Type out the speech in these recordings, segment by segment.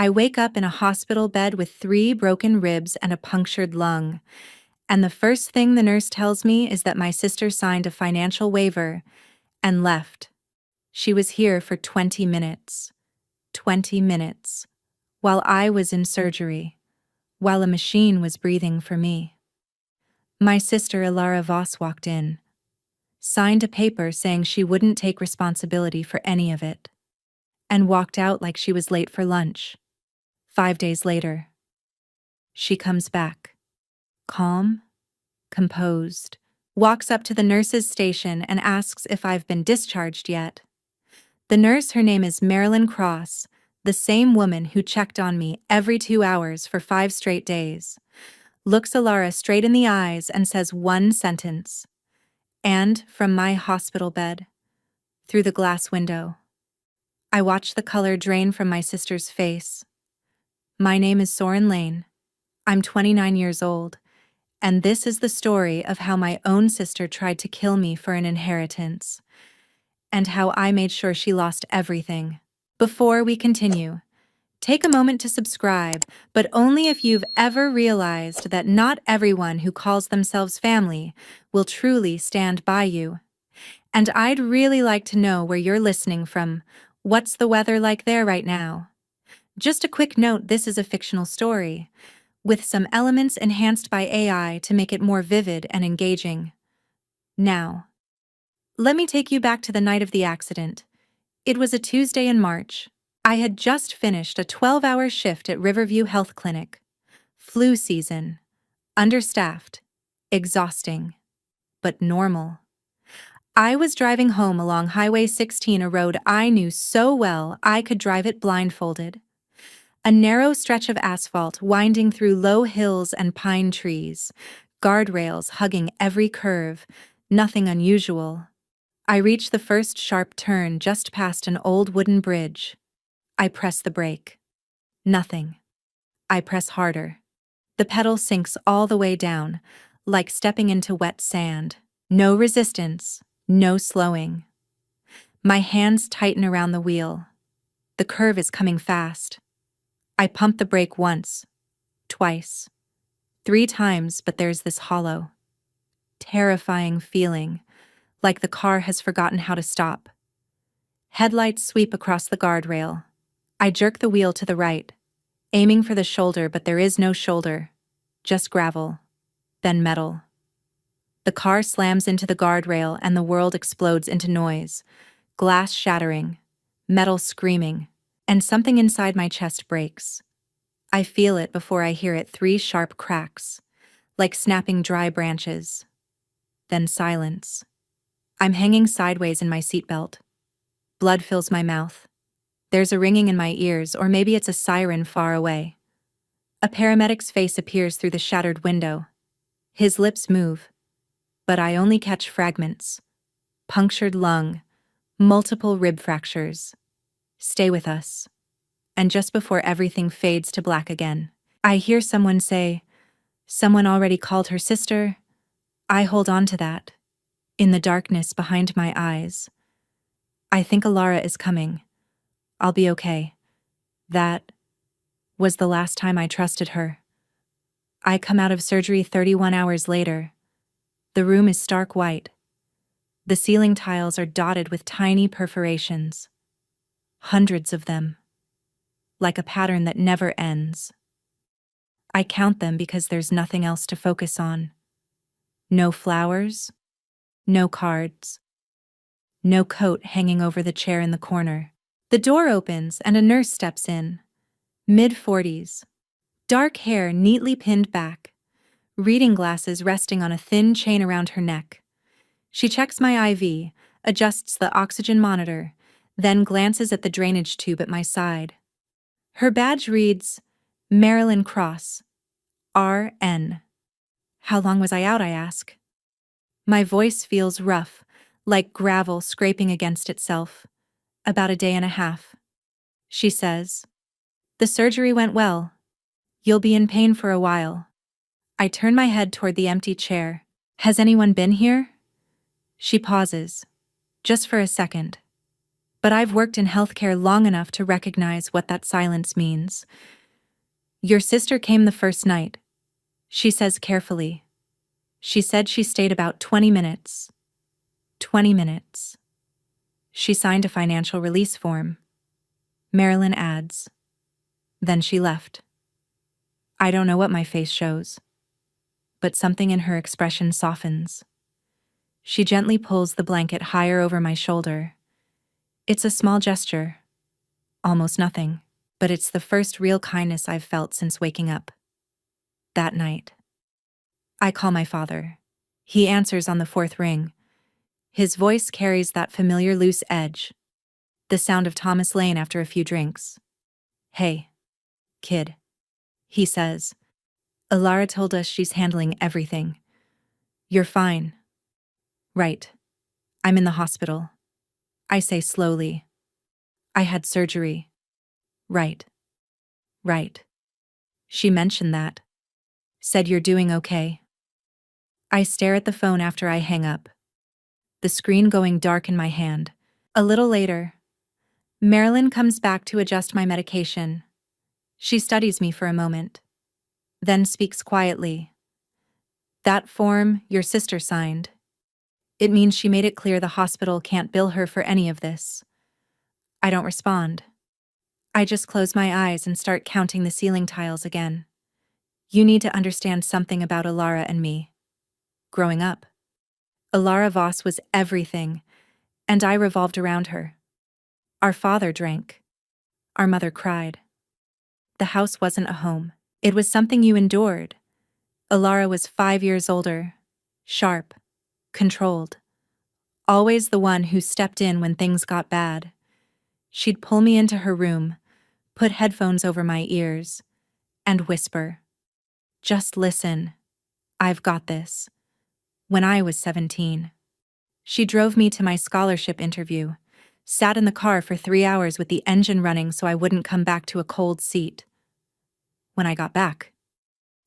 I wake up in a hospital bed with 3 broken ribs and a punctured lung, and the first thing the nurse tells me is that my sister signed a financial waiver and left. She was here for 20 minutes. 20 minutes. While I was in surgery. While a machine was breathing for me. My sister Ilara Voss walked in. Signed a paper saying she wouldn't take responsibility for any of it. And walked out like she was late for lunch. 5 days later. She comes back. Calm, composed, walks up to the nurse's station and asks if I've been discharged yet. The nurse, her name is Marilyn Cross, the same woman who checked on me every 2 hours for 5 straight days, looks Ilara straight in the eyes and says one sentence. And from my hospital bed, through the glass window, I watch the color drain from my sister's face. My name is Soren Lane. I'm 29 years old, and this is the story of how my own sister tried to kill me for an inheritance, and how I made sure she lost everything. Before we continue, take a moment to subscribe, but only if you've ever realized that not everyone who calls themselves family will truly stand by you. And I'd really like to know where you're listening from. What's the weather like there right now? Just a quick note, this is a fictional story, with some elements enhanced by AI to make it more vivid and engaging. Now, let me take you back to the night of the accident. It was a Tuesday in March. I had just finished a 12-hour shift at Riverview Health Clinic. Flu season. Understaffed. Exhausting. But normal. I was driving home along Highway 16, a road I knew so well I could drive it blindfolded. A narrow stretch of asphalt winding through low hills and pine trees, guardrails hugging every curve, nothing unusual. I reach the first sharp turn just past an old wooden bridge. I press the brake. Nothing. I press harder. The pedal sinks all the way down, like stepping into wet sand. No resistance, no slowing. My hands tighten around the wheel. The curve is coming fast. I pump the brake once, twice, 3 times, but there's this hollow, terrifying feeling, like the car has forgotten how to stop. Headlights sweep across the guardrail. I jerk the wheel to the right, aiming for the shoulder, but there is no shoulder, just gravel, then metal. The car slams into the guardrail and the world explodes into noise, glass shattering, metal screaming, and something inside my chest breaks. I feel it before I hear it, 3 sharp cracks, like snapping dry branches. Then silence. I'm hanging sideways in my seatbelt. Blood fills my mouth. There's a ringing in my ears, or maybe it's a siren far away. A paramedic's face appears through the shattered window. His lips move, but I only catch fragments. Punctured lung, multiple rib fractures. Stay with us. And just before everything fades to black again, I hear someone say, "Someone already called her sister." I hold on to that. In the darkness behind my eyes. I think Ilara is coming. I'll be okay. That was the last time I trusted her. I come out of surgery 31 hours later. The room is stark white. The ceiling tiles are dotted with tiny perforations. Hundreds of them. Like a pattern that never ends. I count them because there's nothing else to focus on. No flowers. No cards. No coat hanging over the chair in the corner. The door opens and a nurse steps in. Mid-40s. Dark hair neatly pinned back. Reading glasses resting on a thin chain around her neck. She checks my IV, adjusts the oxygen monitor, then glances at the drainage tube at my side. Her badge reads, Marilyn Cross, RN. How long was I out, I ask. My voice feels rough, like gravel scraping against itself. About a day and a half. She says, "The surgery went well. You'll be in pain for a while." I turn my head toward the empty chair. "Has anyone been here?" She pauses, just for a second. But I've worked in healthcare long enough to recognize what that silence means. Your sister came the first night, she says carefully. She said she stayed about 20 minutes. 20 minutes. She signed a financial release form. Marilyn adds. Then she left. I don't know what my face shows, but something in her expression softens. She gently pulls the blanket higher over my shoulder. It's a small gesture, almost nothing, but it's the first real kindness I've felt since waking up. That night. I call my father. He answers on the fourth ring. His voice carries that familiar loose edge, the sound of Thomas Lane after a few drinks. Hey, kid, he says. Alara told us she's handling everything. You're fine. Right. I'm in the hospital. I say slowly. I had surgery. Right. Right. She mentioned that. Said you're doing okay. I stare at the phone after I hang up, the screen going dark in my hand. A little later, Marilyn comes back to adjust my medication. She studies me for a moment, then speaks quietly. That form your sister signed. It means she made it clear the hospital can't bill her for any of this. I don't respond. I just close my eyes and start counting the ceiling tiles again. You need to understand something about Alara and me. Growing up, Alara Voss was everything, and I revolved around her. Our father drank. Our mother cried. The house wasn't a home. It was something you endured. Alara was 5 years older, sharp, controlled. Always the one who stepped in when things got bad. She'd pull me into her room, put headphones over my ears, and whisper, "Just listen. I've got this." When I was 17. She drove me to my scholarship interview, sat in the car for 3 hours with the engine running so I wouldn't come back to a cold seat. When I got back,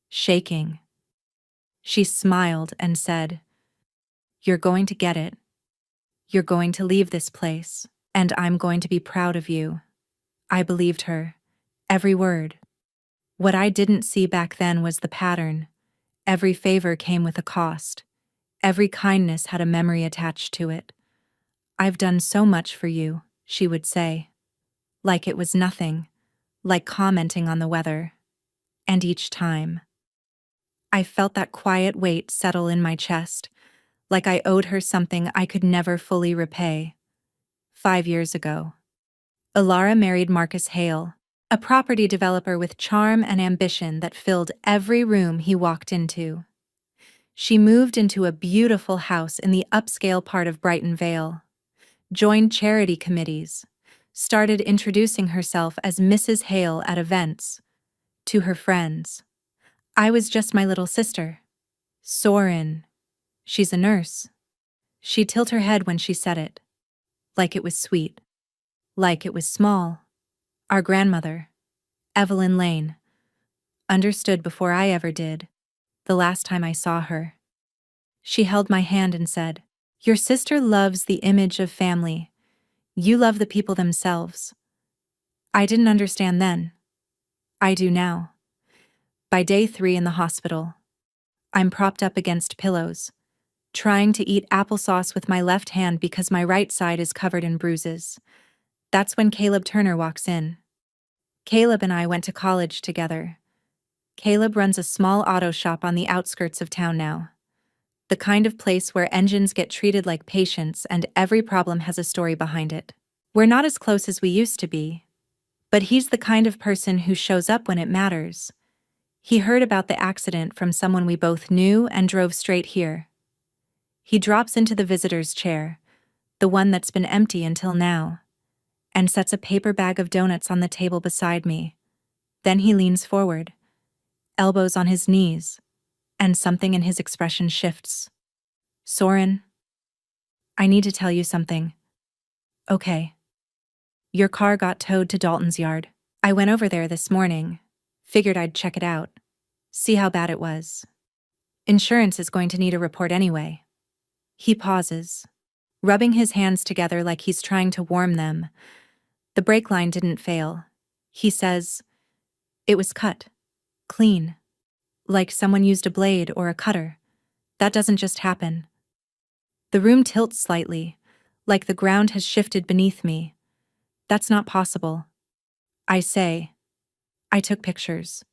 shaking, she smiled and said, "You're going to get it. You're going to leave this place, and I'm going to be proud of you." I believed her, every word. What I didn't see back then was the pattern. Every favor came with a cost. Every kindness had a memory attached to it. "I've done so much for you," she would say. Like it was nothing, like commenting on the weather. And each time, I felt that quiet weight settle in my chest, like I owed her something I could never fully repay. 5 years ago, Alara married Marcus Hale, a property developer with charm and ambition that filled every room he walked into. She moved into a beautiful house in the upscale part of Brighton Vale, joined charity committees, started introducing herself as Mrs. Hale at events, to her friends. I was just my little sister. Soren. She's a nurse. She'd tilt her head when she said it. Like it was sweet. Like it was small. Our grandmother, Evelyn Lane, understood before I ever did, the last time I saw her. She held my hand and said, "Your sister loves the image of family. You love the people themselves." I didn't understand then. I do now. By day 3 in the hospital, I'm propped up against pillows, trying to eat applesauce with my left hand because my right side is covered in bruises. That's when Caleb Turner walks in. Caleb and I went to college together. Caleb runs a small auto shop on the outskirts of town now. The kind of place where engines get treated like patients and every problem has a story behind it. We're not as close as we used to be, but he's the kind of person who shows up when it matters. He heard about the accident from someone we both knew and drove straight here. He drops into the visitor's chair, the one that's been empty until now, and sets a paper bag of donuts on the table beside me. Then he leans forward, elbows on his knees, and something in his expression shifts. "Soren, I need to tell you something." "Okay." "Your car got towed to Dalton's yard. I went over there this morning. Figured I'd check it out. See how bad it was. Insurance is going to need a report anyway." He pauses. rubbing his hands together like he's trying to warm them. The brake line didn't fail. He says, "It was cut. Clean. Like someone used a blade or a cutter. That doesn't just happen." The room tilts slightly, like the ground has shifted beneath me. "That's not possible." I say, "I took pictures."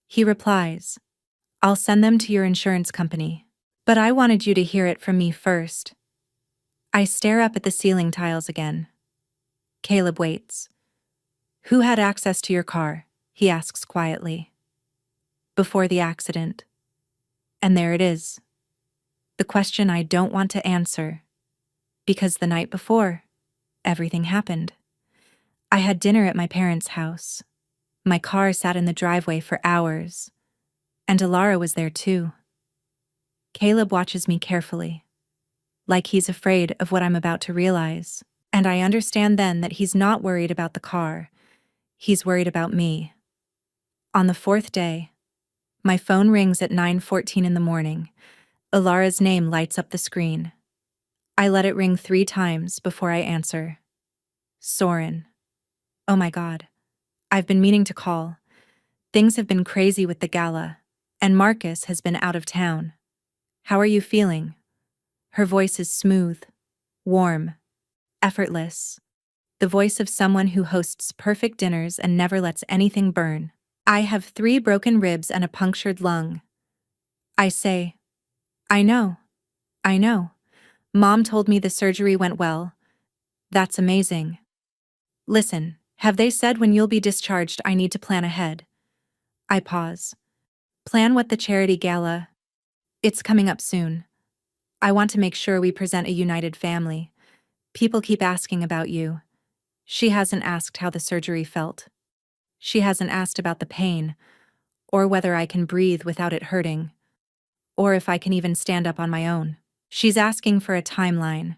He replies, "I'll send them to your insurance company. But I wanted you to hear it from me first." I stare up at the ceiling tiles again. Caleb waits. "Who had access to your car?" he asks quietly. "Before the accident." And there it is. The question I don't want to answer. Because the night before, everything happened. I had dinner at my parents' house. My car sat in the driveway for hours. And Alara was there too. Caleb watches me carefully, like he's afraid of what I'm about to realize. And I understand then that he's not worried about the car. He's worried about me. On the fourth day, my phone rings at 9:14 in the morning. Alara's name lights up the screen. I let it ring 3 times before I answer. "Soren." Oh my God. I've been meaning to call. Things have been crazy with the gala, and Marcus has been out of town. "How are you feeling?" Her voice is smooth, warm, effortless. The voice of someone who hosts perfect dinners and never lets anything burn. "I have 3 broken ribs and a punctured lung." I say, I know. Mom told me the surgery went well." "That's amazing." "Listen, have they said when you'll be discharged? I need to plan ahead." I pause. "Plan what? The charity gala?" "It's coming up soon. I want to make sure we present a united family. People keep asking about you." She hasn't asked how the surgery felt. She hasn't asked about the pain, or whether I can breathe without it hurting, or if I can even stand up on my own. She's asking for a timeline.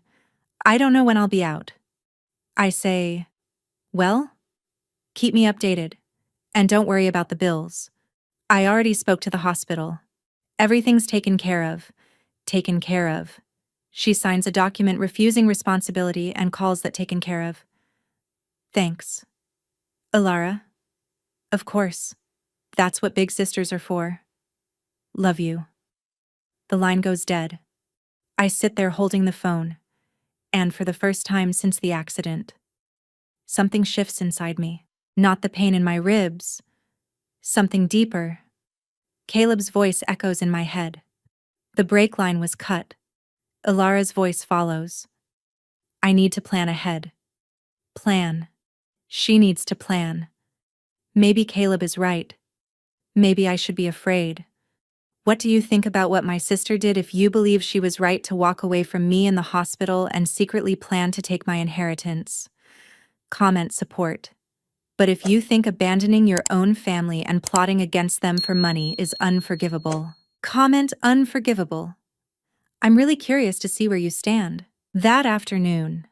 "I don't know when I'll be out." I say, "Well, keep me updated. And don't worry about the bills. I already spoke to the hospital. Everything's taken care of." Taken care of. She signs a document refusing responsibility and calls that taken care of. "Thanks." "Alara?" "Of course. That's what big sisters are for." "Love you." The line goes dead. I sit there holding the phone, and for the first time since the accident, something shifts inside me. Not the pain in my ribs. Something deeper. Caleb's voice echoes in my head. The brake line was cut. Alara's voice follows. I need to plan ahead. Plan. She needs to plan. Maybe Caleb is right. Maybe I should be afraid. What do you think about what my sister did? If you believe she was right to walk away from me in the hospital and secretly plan to take my inheritance, comment support. But if you think abandoning your own family and plotting against them for money is unforgivable, comment unforgivable. I'm really curious to see where you stand. That afternoon,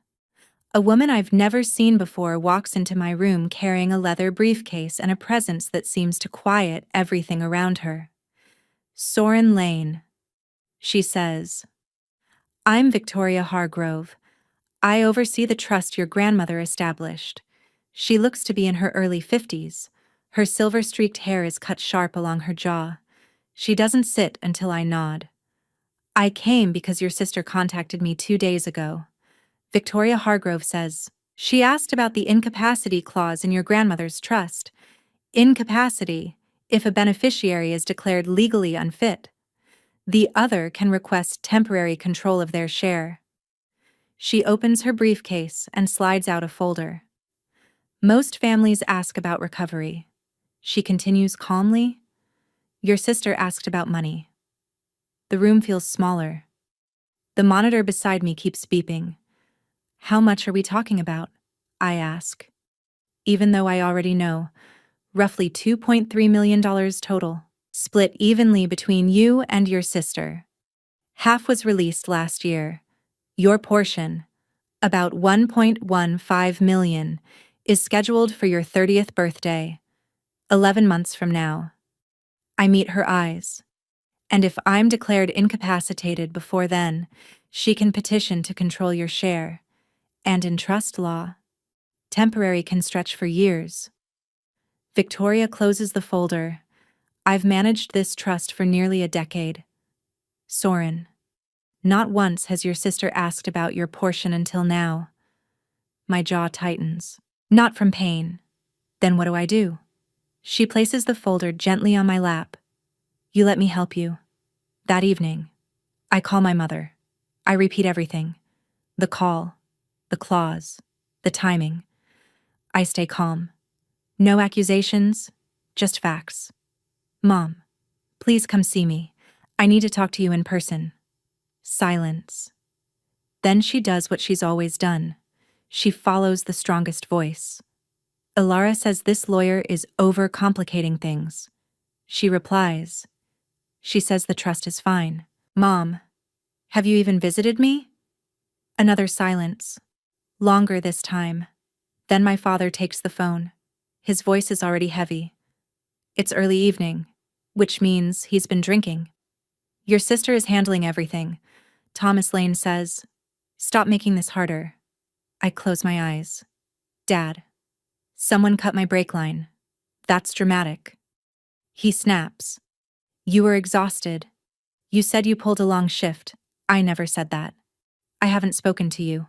a woman I've never seen before walks into my room carrying a leather briefcase and a presence that seems to quiet everything around her. "Soren Lane," she says. "I'm Victoria Hargrove. I oversee the trust your grandmother established." She looks to be in her early 50s. Her silver-streaked hair is cut sharp along her jaw. She doesn't sit until I nod. "I came because your sister contacted me 2 days ago." Victoria Hargrove says. "She asked about the incapacity clause in your grandmother's trust. Incapacity, if a beneficiary is declared legally unfit. The other can request temporary control of their share." She opens her briefcase and slides out a folder. "Most families ask about recovery." She continues calmly. "Your sister asked about money." The room feels smaller. The monitor beside me keeps beeping. "How much are we talking about?" I ask. Even though I already know, roughly $2.3 million total, split evenly between you and your sister. Half was released last year. Your portion, about $1.15 million, is scheduled for your 30th birthday, 11 months from now. I meet her eyes. And if I'm declared incapacitated before then, She can petition to control your share, and in trust law, temporary can stretch for years. Victoria closes the folder. I've managed this trust for nearly a decade. Soren. Not once has your sister asked about your portion until now. My jaw tightens. Not from pain. Then what do I do? She places the folder gently on my lap. You let me help you. That evening, I call my mother. I repeat everything. The call, the clause, the timing. I stay calm. No accusations, just facts. Mom, please come see me. I need to talk to you in person. Silence. Then she does what she's always done. She follows the strongest voice. Ilara says this lawyer is overcomplicating things. She replies. She says the trust is fine. Mom, have you even visited me? Another silence. Longer this time. Then my father takes the phone. His voice is already heavy. It's early evening, which means he's been drinking. Your sister is handling everything. Thomas Lane says, stop making this harder. I close my eyes. Dad. Someone cut my brake line. That's dramatic. He snaps. You were exhausted. You said you pulled a long shift. I never said that. I haven't spoken to you.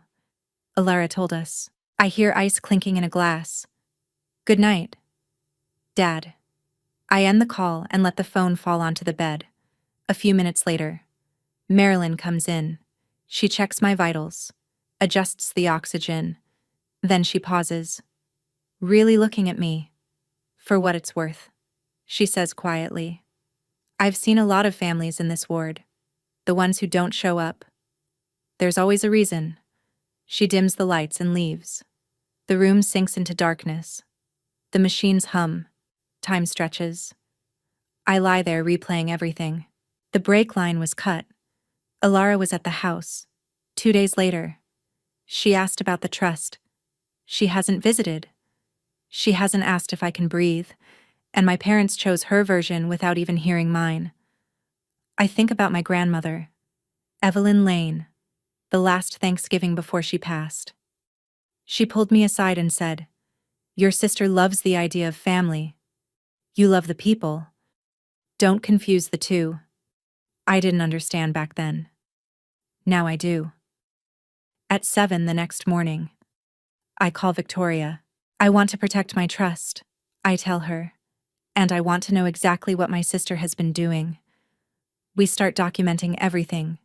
Ilara told us. I hear ice clinking in a glass. Good night. Dad. I end the call and let the phone fall onto the bed. A few minutes later, Marilyn comes in. She checks my vitals, adjusts the oxygen. Then she pauses, really looking at me. For what it's worth, she says quietly. I've seen a lot of families in this ward, the ones who don't show up. There's always a reason. She dims the lights and leaves. The room sinks into darkness. The machines hum. Time stretches. I lie there replaying everything. The brake line was cut. Ilara was at the house. 2 days later. She asked about the trust. She hasn't visited. She hasn't asked if I can breathe, and my parents chose her version without even hearing mine. I think about my grandmother, Evelyn Lane, the last Thanksgiving before she passed. She pulled me aside and said, your sister loves the idea of family. You love the people. Don't confuse the two. I didn't understand back then. Now I do. At 7 the next morning, I call Victoria. I want to protect my trust, I tell her, and I want to know exactly what my sister has been doing. We start documenting everything,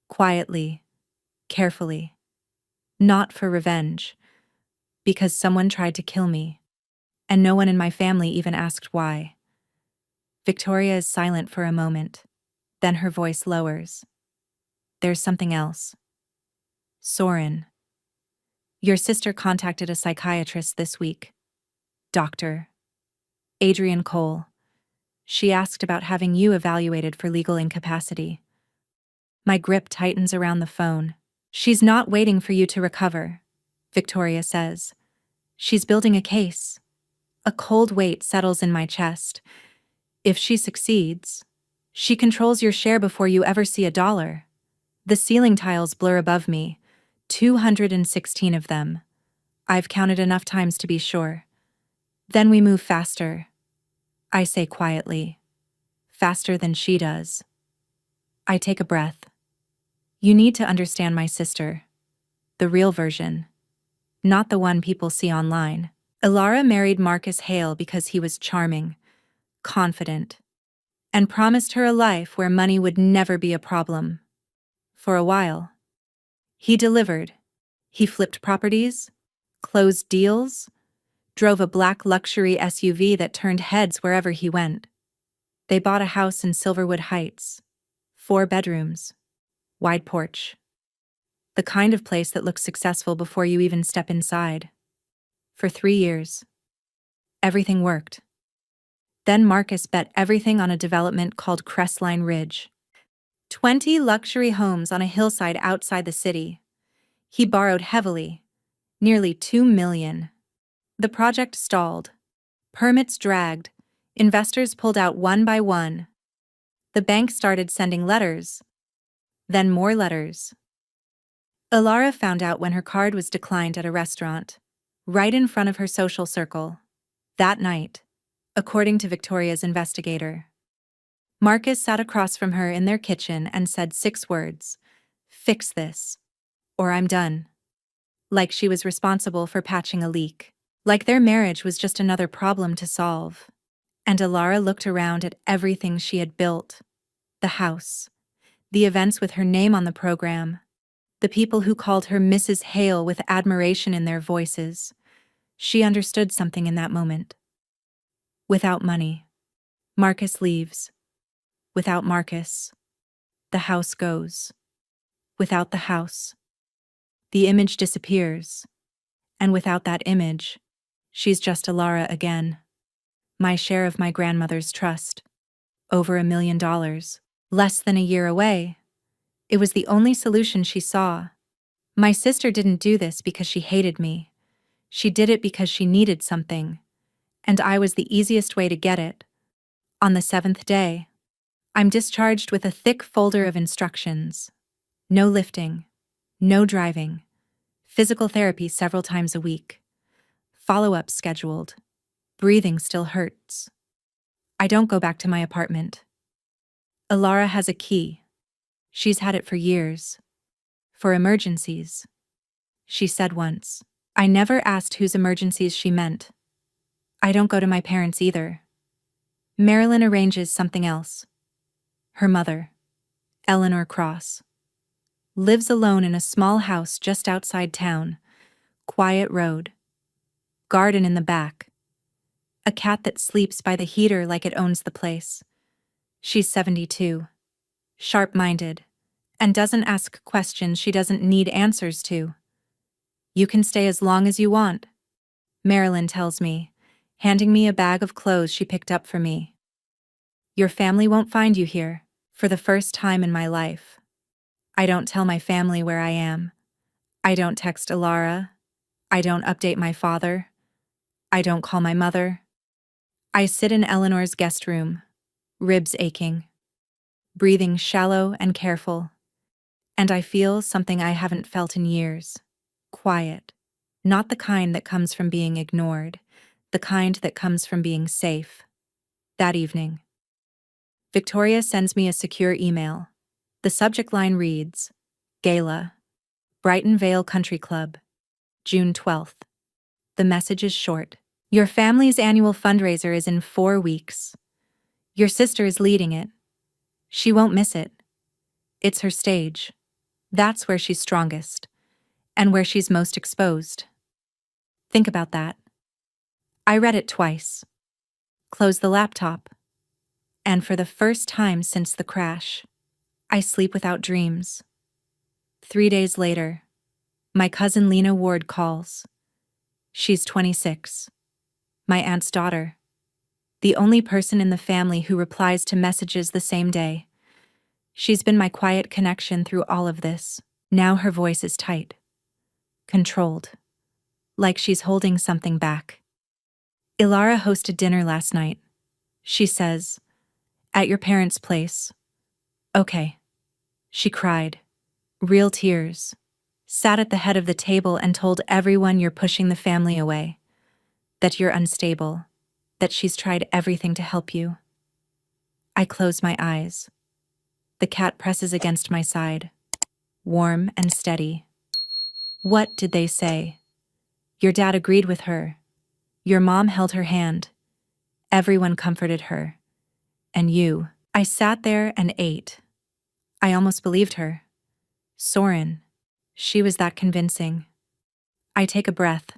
quietly, carefully. Not for revenge, because someone tried to kill me, and no one in my family even asked why. Victoria is silent for a moment, then her voice lowers. There's something else. Soren. Your sister contacted a psychiatrist this week. Dr. Adrian Cole. She asked about having you evaluated for legal incapacity. My grip tightens around the phone. She's not waiting for you to recover, Victoria says. She's building a case. A cold weight settles in my chest. If she succeeds, she controls your share before you ever see a dollar. The ceiling tiles blur above me, 216 of them. I've counted enough times to be sure. Then we move faster. I say quietly, faster than she does. I take a breath. You need to understand my sister. The real version. Not the one people see online. Ilara married Marcus Hale because he was charming, confident, and promised her a life where money would never be a problem. For a while. He delivered. He flipped properties, closed deals, drove a black luxury SUV that turned heads wherever he went. They bought a house in Silverwood Heights, 4 bedrooms, wide porch. The kind of place that looks successful before you even step inside. For 3 years. Everything worked. Then Marcus bet everything on a development called Crestline Ridge. 20 luxury homes on a hillside outside the city. He borrowed heavily, nearly $2 million. The project stalled. Permits dragged. Investors pulled out one by one. The bank started sending letters. Then more letters. Ilara found out when her card was declined at a restaurant, right in front of her social circle. That night, according to Victoria's investigator, Marcus sat across from her in their kitchen and said 6 words: "Fix this, or I'm done." Like she was responsible for patching a leak. Like their marriage was just another problem to solve. And Ilara looked around at everything she had built. The house, the events with her name on the program, the people who called her Mrs. Hale with admiration in their voices. She understood something in that moment. Without money, Marcus leaves. Without Marcus, the house goes. Without the house, the image disappears. And without that image, she's just Ilara again. My share of my grandmother's trust. Over $1 million. Less than a year away. It was the only solution she saw. My sister didn't do this because she hated me. She did it because she needed something. And I was the easiest way to get it. On the 7th day, I'm discharged with a thick folder of instructions. No lifting. No driving. Physical therapy several times a week. Follow-up scheduled. Breathing still hurts. I don't go back to my apartment. Ilara has a key. She's had it for years. For emergencies. She said once. I never asked whose emergencies she meant. I don't go to my parents either. Marilyn arranges something else. Her mother, Eleanor Cross, lives alone in a small house just outside town. Quiet road. Garden in the back. A cat that sleeps by the heater like it owns the place. She's 72. Sharp-minded. And doesn't ask questions she doesn't need answers to. You can stay as long as you want, Marilyn tells me, handing me a bag of clothes she picked up for me. Your family won't find you here, for the first time in my life. I don't tell my family where I am. I don't text Ilara. I don't update my father. I don't call my mother. I sit in Eleanor's guest room, ribs aching, breathing shallow and careful. And I feel something I haven't felt in years. Quiet. Not the kind that comes from being ignored, the kind that comes from being safe. That evening, Victoria sends me a secure email. The subject line reads, Gala, Brighton Vale Country Club, June 12th. The message is short. Your family's annual fundraiser is in 4 weeks. Your sister is leading it. She won't miss it. It's her stage. That's where she's strongest, and where she's most exposed. Think about that. I read it twice. Close the laptop. And for the first time since the crash, I sleep without dreams. 3 days later, my cousin Lena Ward calls. She's 26. My aunt's daughter. The only person in the family who replies to messages the same day. She's been my quiet connection through all of this. Now her voice is tight. Controlled. Like she's holding something back. Ilara hosted dinner last night. She says, at your parents' place. Okay. She cried. Real tears. Sat at the head of the table and told everyone you're pushing the family away. That you're unstable. That she's tried everything to help you. I close my eyes. The cat presses against my side. Warm and steady. What did they say? Your dad agreed with her. Your mom held her hand. Everyone comforted her. And you. I sat there and ate. I almost believed her. Soren. She was that convincing. I take a breath.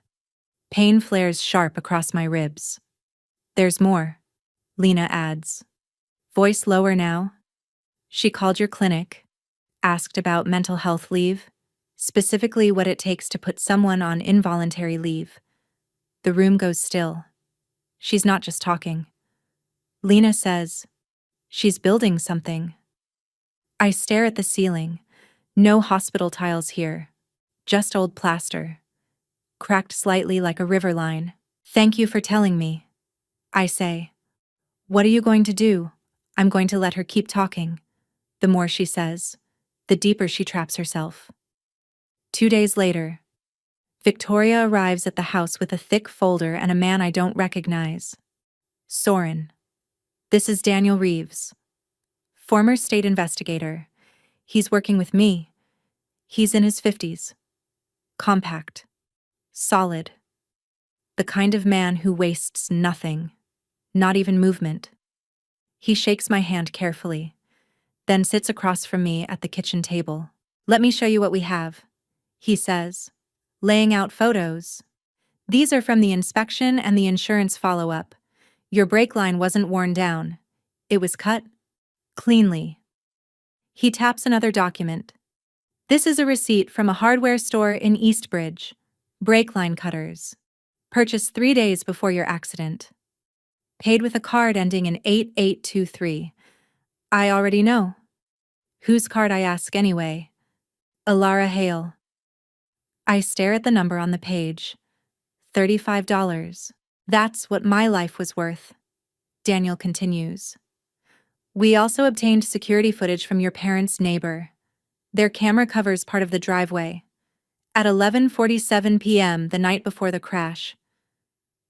Pain flares sharp across my ribs. There's more, Lena adds. Voice lower now. She called your clinic, asked about mental health leave, specifically what it takes to put someone on involuntary leave. The room goes still. She's not just talking. Lena says, she's building something. I stare at the ceiling. No hospital tiles here. Just old plaster. Cracked slightly like a river line. Thank you for telling me. I say. What are you going to do? I'm going to let her keep talking. The more she says, the deeper she traps herself. 2 days later, Victoria arrives at the house with a thick folder and a man I don't recognize. Soren. This is Daniel Reeves, former state investigator. He's working with me. He's in his 50s. Compact. Solid. The kind of man who wastes nothing. Not even movement. He shakes my hand carefully, then sits across from me at the kitchen table. Let me show you what we have, he says, laying out photos. These are from the inspection and the insurance follow-up. Your brake line wasn't worn down. It was cut cleanly. He taps another document. This is a receipt from a hardware store in Eastbridge. Brake line cutters. Purchased 3 days before your accident. Paid with a card ending in 8823. I already know. Whose card, I ask anyway? Alara Hale. I stare at the number on the page. $35. That's what my life was worth. Daniel continues. We also obtained security footage from your parents' neighbor. Their camera covers part of the driveway. At 11:47 p.m. the night before the crash,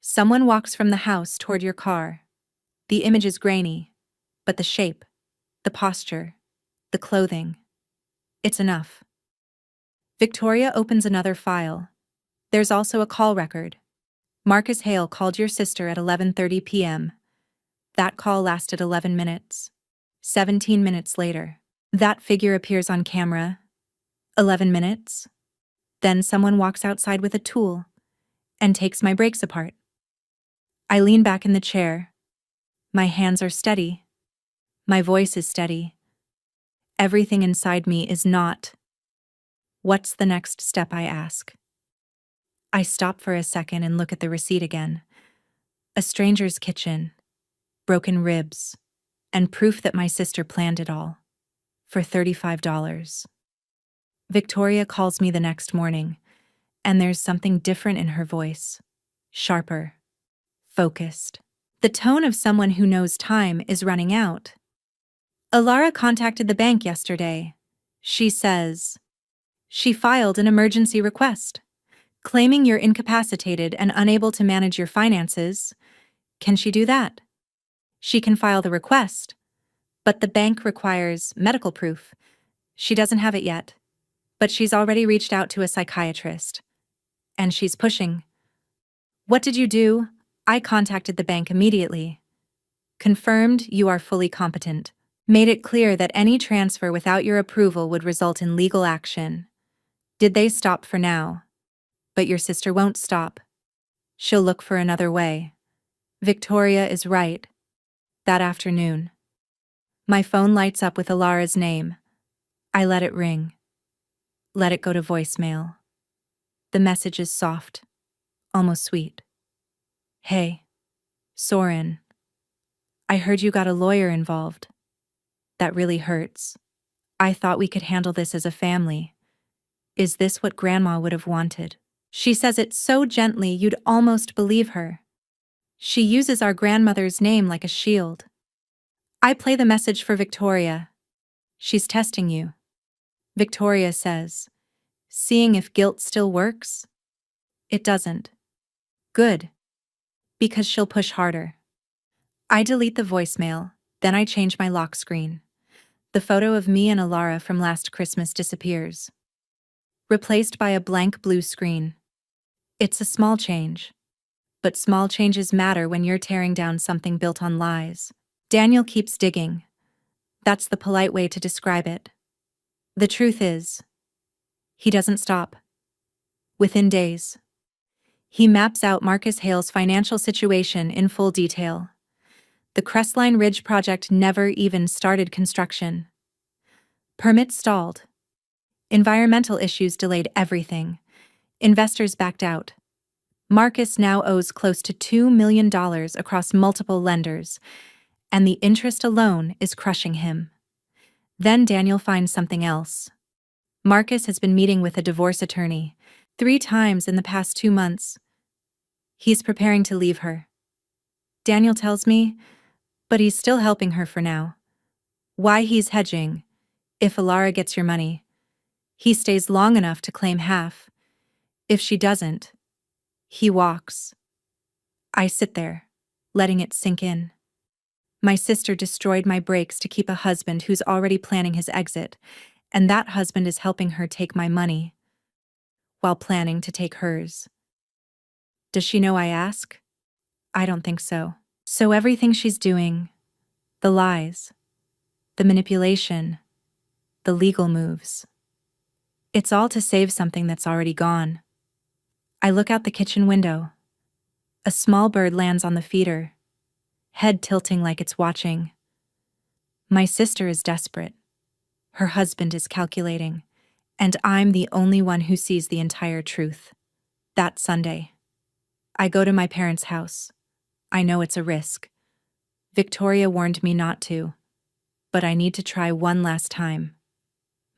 someone walks from the house toward your car. The image is grainy, but the shape, the posture, the clothing. It's enough. Victoria opens another file. There's also a call record. Marcus Hale called your sister at 11:30 p.m. That call lasted 11 minutes. 17 minutes later, that figure appears on camera. 11 minutes. Then someone walks outside with a tool and takes my brakes apart. I lean back in the chair. My hands are steady. My voice is steady. Everything inside me is not. What's the next step, I ask. I stop for a second and look at the receipt again. A stranger's kitchen, broken ribs, and proof that my sister planned it all. For $35. Victoria calls me the next morning, and there's something different in her voice. Sharper. Focused. The tone of someone who knows time is running out. Alara contacted the bank yesterday. She says. She filed an emergency request, claiming you're incapacitated and unable to manage your finances. Can she do that? She can file the request, but the bank requires medical proof. She doesn't have it yet, but she's already reached out to a psychiatrist. And she's pushing. What did you do? I contacted the bank immediately. Confirmed you are fully competent. Made it clear that any transfer without your approval would result in legal action. Did they stop for now? But your sister won't stop. She'll look for another way. Victoria is right. That afternoon, my phone lights up with Alara's name. I let it ring. Let it go to voicemail. The message is soft, almost sweet. Hey, Soren. I heard you got a lawyer involved. That really hurts. I thought we could handle this as a family. Is this what Grandma would have wanted? She says it so gently you'd almost believe her. She uses our grandmother's name like a shield. I play the message for Victoria. She's testing you. Victoria says, seeing if guilt still works? It doesn't. Good. Because she'll push harder. I delete the voicemail, then I change my lock screen. The photo of me and Alara from last Christmas disappears. Replaced by a blank blue screen. It's a small change. But small changes matter when you're tearing down something built on lies. Daniel keeps digging. That's the polite way to describe it. The truth is, he doesn't stop. Within days, he maps out Marcus Hale's financial situation in full detail. The Crestline Ridge project never even started construction. Permits stalled. Environmental issues delayed everything. Investors backed out. Marcus now owes close to $2 million across multiple lenders, and the interest alone is crushing him. Then Daniel finds something else. Marcus has been meeting with a divorce attorney 3 times in the past 2 months. He's preparing to leave her. Daniel tells me, but he's still helping her for now. Why he's hedging, if Alara gets your money, He stays long enough to claim half. If she doesn't, he walks. I sit there, letting it sink in. My sister destroyed my brakes to keep a husband who's already planning his exit, and that husband is helping her take my money while planning to take hers. Does she know I ask? I don't think so. So everything she's doing, the lies, the manipulation, the legal moves, it's all to save something that's already gone. I look out the kitchen window. A small bird lands on the feeder, head tilting like it's watching. My sister is desperate. Her husband is calculating, and I'm the only one who sees the entire truth. That Sunday, I go to my parents' house. I know it's a risk. Victoria warned me not to, but I need to try one last time.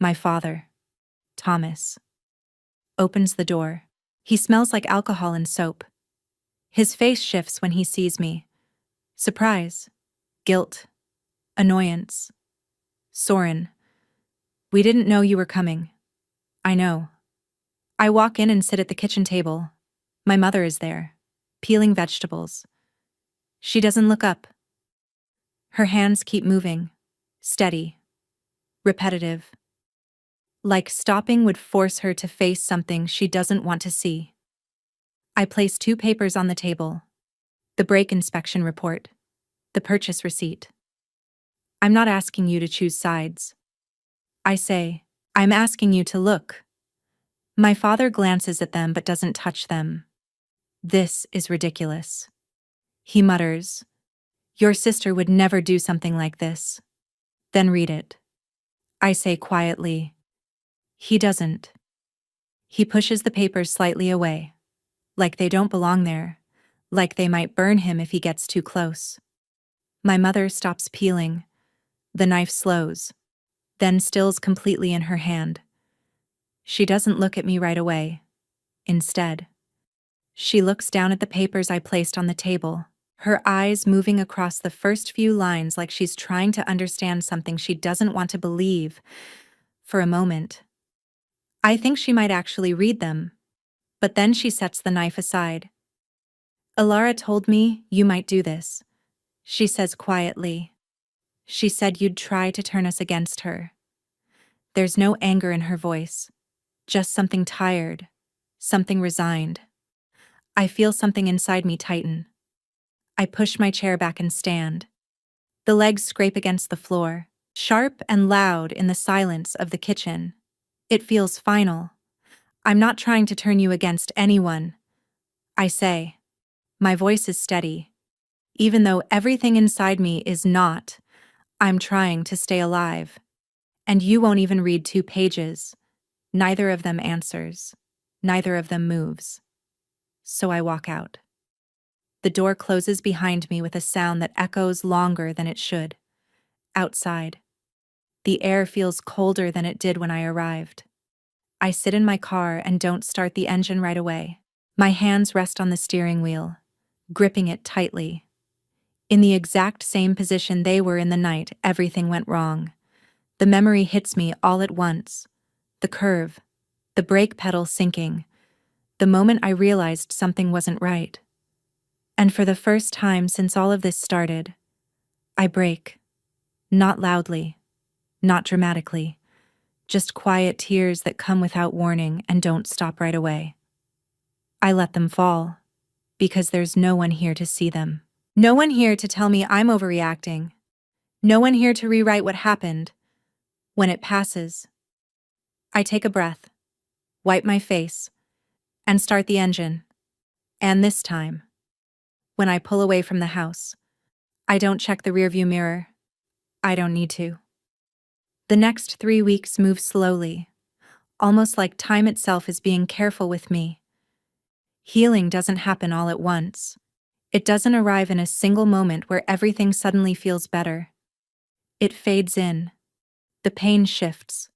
My father, Thomas, opens the door. He smells like alcohol and soap. His face shifts when he sees me. Surprise, guilt, annoyance. Soren, we didn't know you were coming. I know. I walk in and sit at the kitchen table. My mother is there, peeling vegetables. She doesn't look up. Her hands keep moving, steady, repetitive. Like stopping would force her to face something she doesn't want to see. I place 2 papers on the table. The brake inspection report, the purchase receipt. I'm not asking you to choose sides. I say, I'm asking you to look. My father glances at them but doesn't touch them. This is ridiculous. He mutters, your sister would never do something like this. Then read it. I say quietly, he doesn't. He pushes the papers slightly away, like they don't belong there, like they might burn him if he gets too close. My mother stops peeling. The knife slows, then stills completely in her hand. She doesn't look at me right away. Instead, she looks down at the papers I placed on the table, her eyes moving across the first few lines like she's trying to understand something she doesn't want to believe. For a moment, I think she might actually read them, but then she sets the knife aside. Alara told me you might do this, she says quietly. She said you'd try to turn us against her. There's no anger in her voice, just something tired, something resigned. I feel something inside me tighten. I push my chair back and stand. The legs scrape against the floor, sharp and loud in the silence of the kitchen. It feels final. I'm not trying to turn you against anyone. I say. My voice is steady. Even though everything inside me is not, I'm trying to stay alive. And you won't even read 2 pages. Neither of them answers. Neither of them moves. So I walk out. The door closes behind me with a sound that echoes longer than it should. Outside, the air feels colder than it did when I arrived. I sit in my car and don't start the engine right away. My hands rest on the steering wheel, gripping it tightly. In the exact same position they were in the night everything went wrong. The memory hits me all at once. The curve, the brake pedal sinking, the moment I realized something wasn't right. And for the first time since all of this started, I brake. Not loudly, not dramatically, just quiet tears that come without warning and don't stop right away. I let them fall, because there's no one here to see them. No one here to tell me I'm overreacting. No one here to rewrite what happened. When it passes, I take a breath, wipe my face, and start the engine. And this time, when I pull away from the house, I don't check the rearview mirror. I don't need to. The next 3 weeks move slowly, almost like time itself is being careful with me. Healing doesn't happen all at once. It doesn't arrive in a single moment where everything suddenly feels better. It fades in. The pain shifts.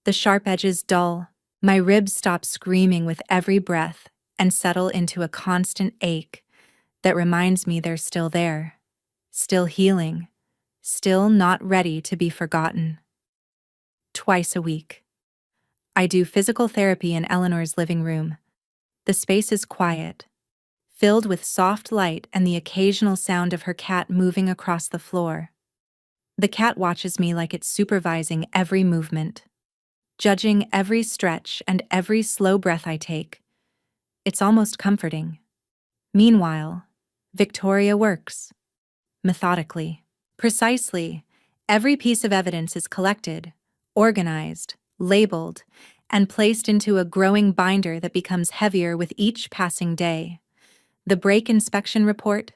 The sharp edges dull. My ribs stop screaming with every breath and settle into a constant ache that reminds me they're still there, still healing, still not ready to be forgotten. Twice a week, I do physical therapy in Eleanor's living room. The space is quiet, filled with soft light and the occasional sound of her cat moving across the floor. The cat watches me like it's supervising every movement, judging every stretch and every slow breath I take. It's almost comforting. Meanwhile, Victoria works. Methodically. Precisely. Every piece of evidence is collected, organized, labeled, and placed into a growing binder that becomes heavier with each passing day. The brake inspection report,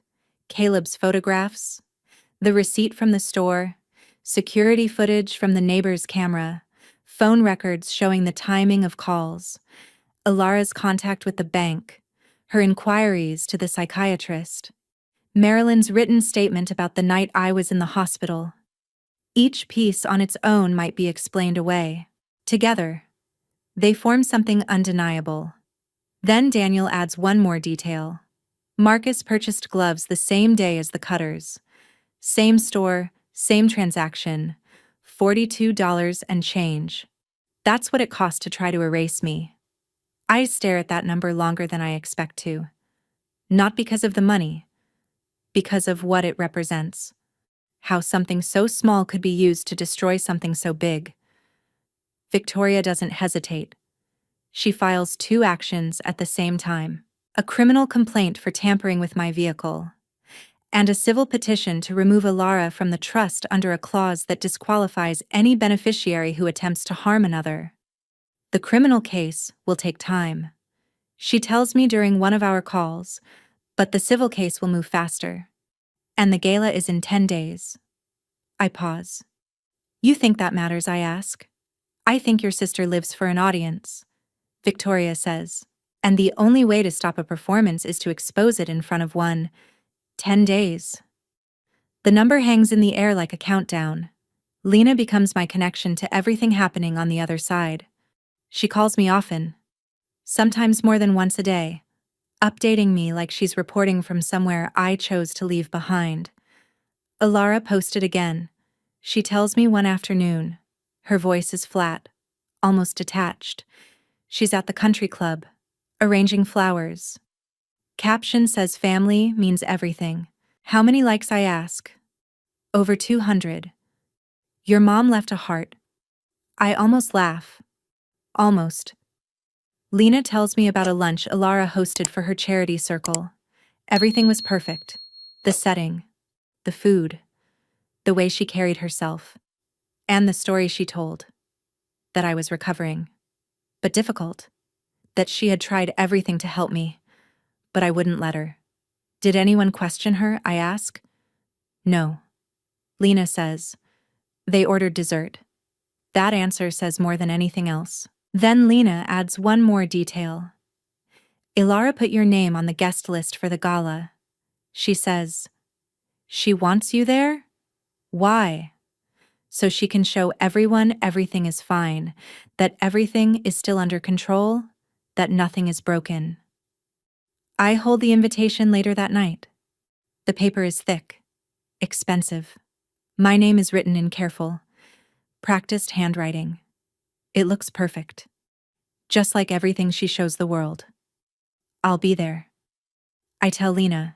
Caleb's photographs, the receipt from the store, security footage from the neighbor's camera, phone records showing the timing of calls, Alara's contact with the bank, her inquiries to the psychiatrist, Marilyn's written statement about the night I was in the hospital. Each piece on its own might be explained away. Together, they form something undeniable. Then Daniel adds one more detail. Marcus purchased gloves the same day as the Cutters. Same store, same transaction, $42 and change. That's what it cost to try to erase me. I stare at that number longer than I expect to. Not because of the money, because of what it represents. How something so small could be used to destroy something so big. Victoria doesn't hesitate. She files 2 actions at the same time. A criminal complaint for tampering with my vehicle, and a civil petition to remove Alara from the trust under a clause that disqualifies any beneficiary who attempts to harm another. The criminal case will take time. She tells me during one of our calls, but the civil case will move faster. And the gala is in 10 days. I pause. You think that matters, I ask. I think your sister lives for an audience, Victoria says. And the only way to stop a performance is to expose it in front of one. 10 days. The number hangs in the air like a countdown. Lena becomes my connection to everything happening on the other side. She calls me often, sometimes more than once a day, updating me like she's reporting from somewhere I chose to leave behind. Alara posted again. She tells me one afternoon. Her voice is flat, almost detached. She's at the country club, arranging flowers. Caption says family means everything. How many likes, I ask? Over 200. Your mom left a heart. I almost laugh. Almost. Lena tells me about a lunch Alara hosted for her charity circle. Everything was perfect. The setting, the food, the way she carried herself, and the story she told. That I was recovering, but difficult. That she had tried everything to help me, but I wouldn't let her. Did anyone question her, I ask? No. Lena says. They ordered dessert. That answer says more than anything else. Then Lena adds one more detail. Alara put your name on the guest list for the gala. She says, she wants you there? Why? So she can show everyone everything is fine, that everything is still under control, that nothing is broken. I hold the invitation later that night. The paper is thick, expensive. My name is written in careful, practiced handwriting. It looks perfect. Just like everything she shows the world. I'll be there. I tell Lena.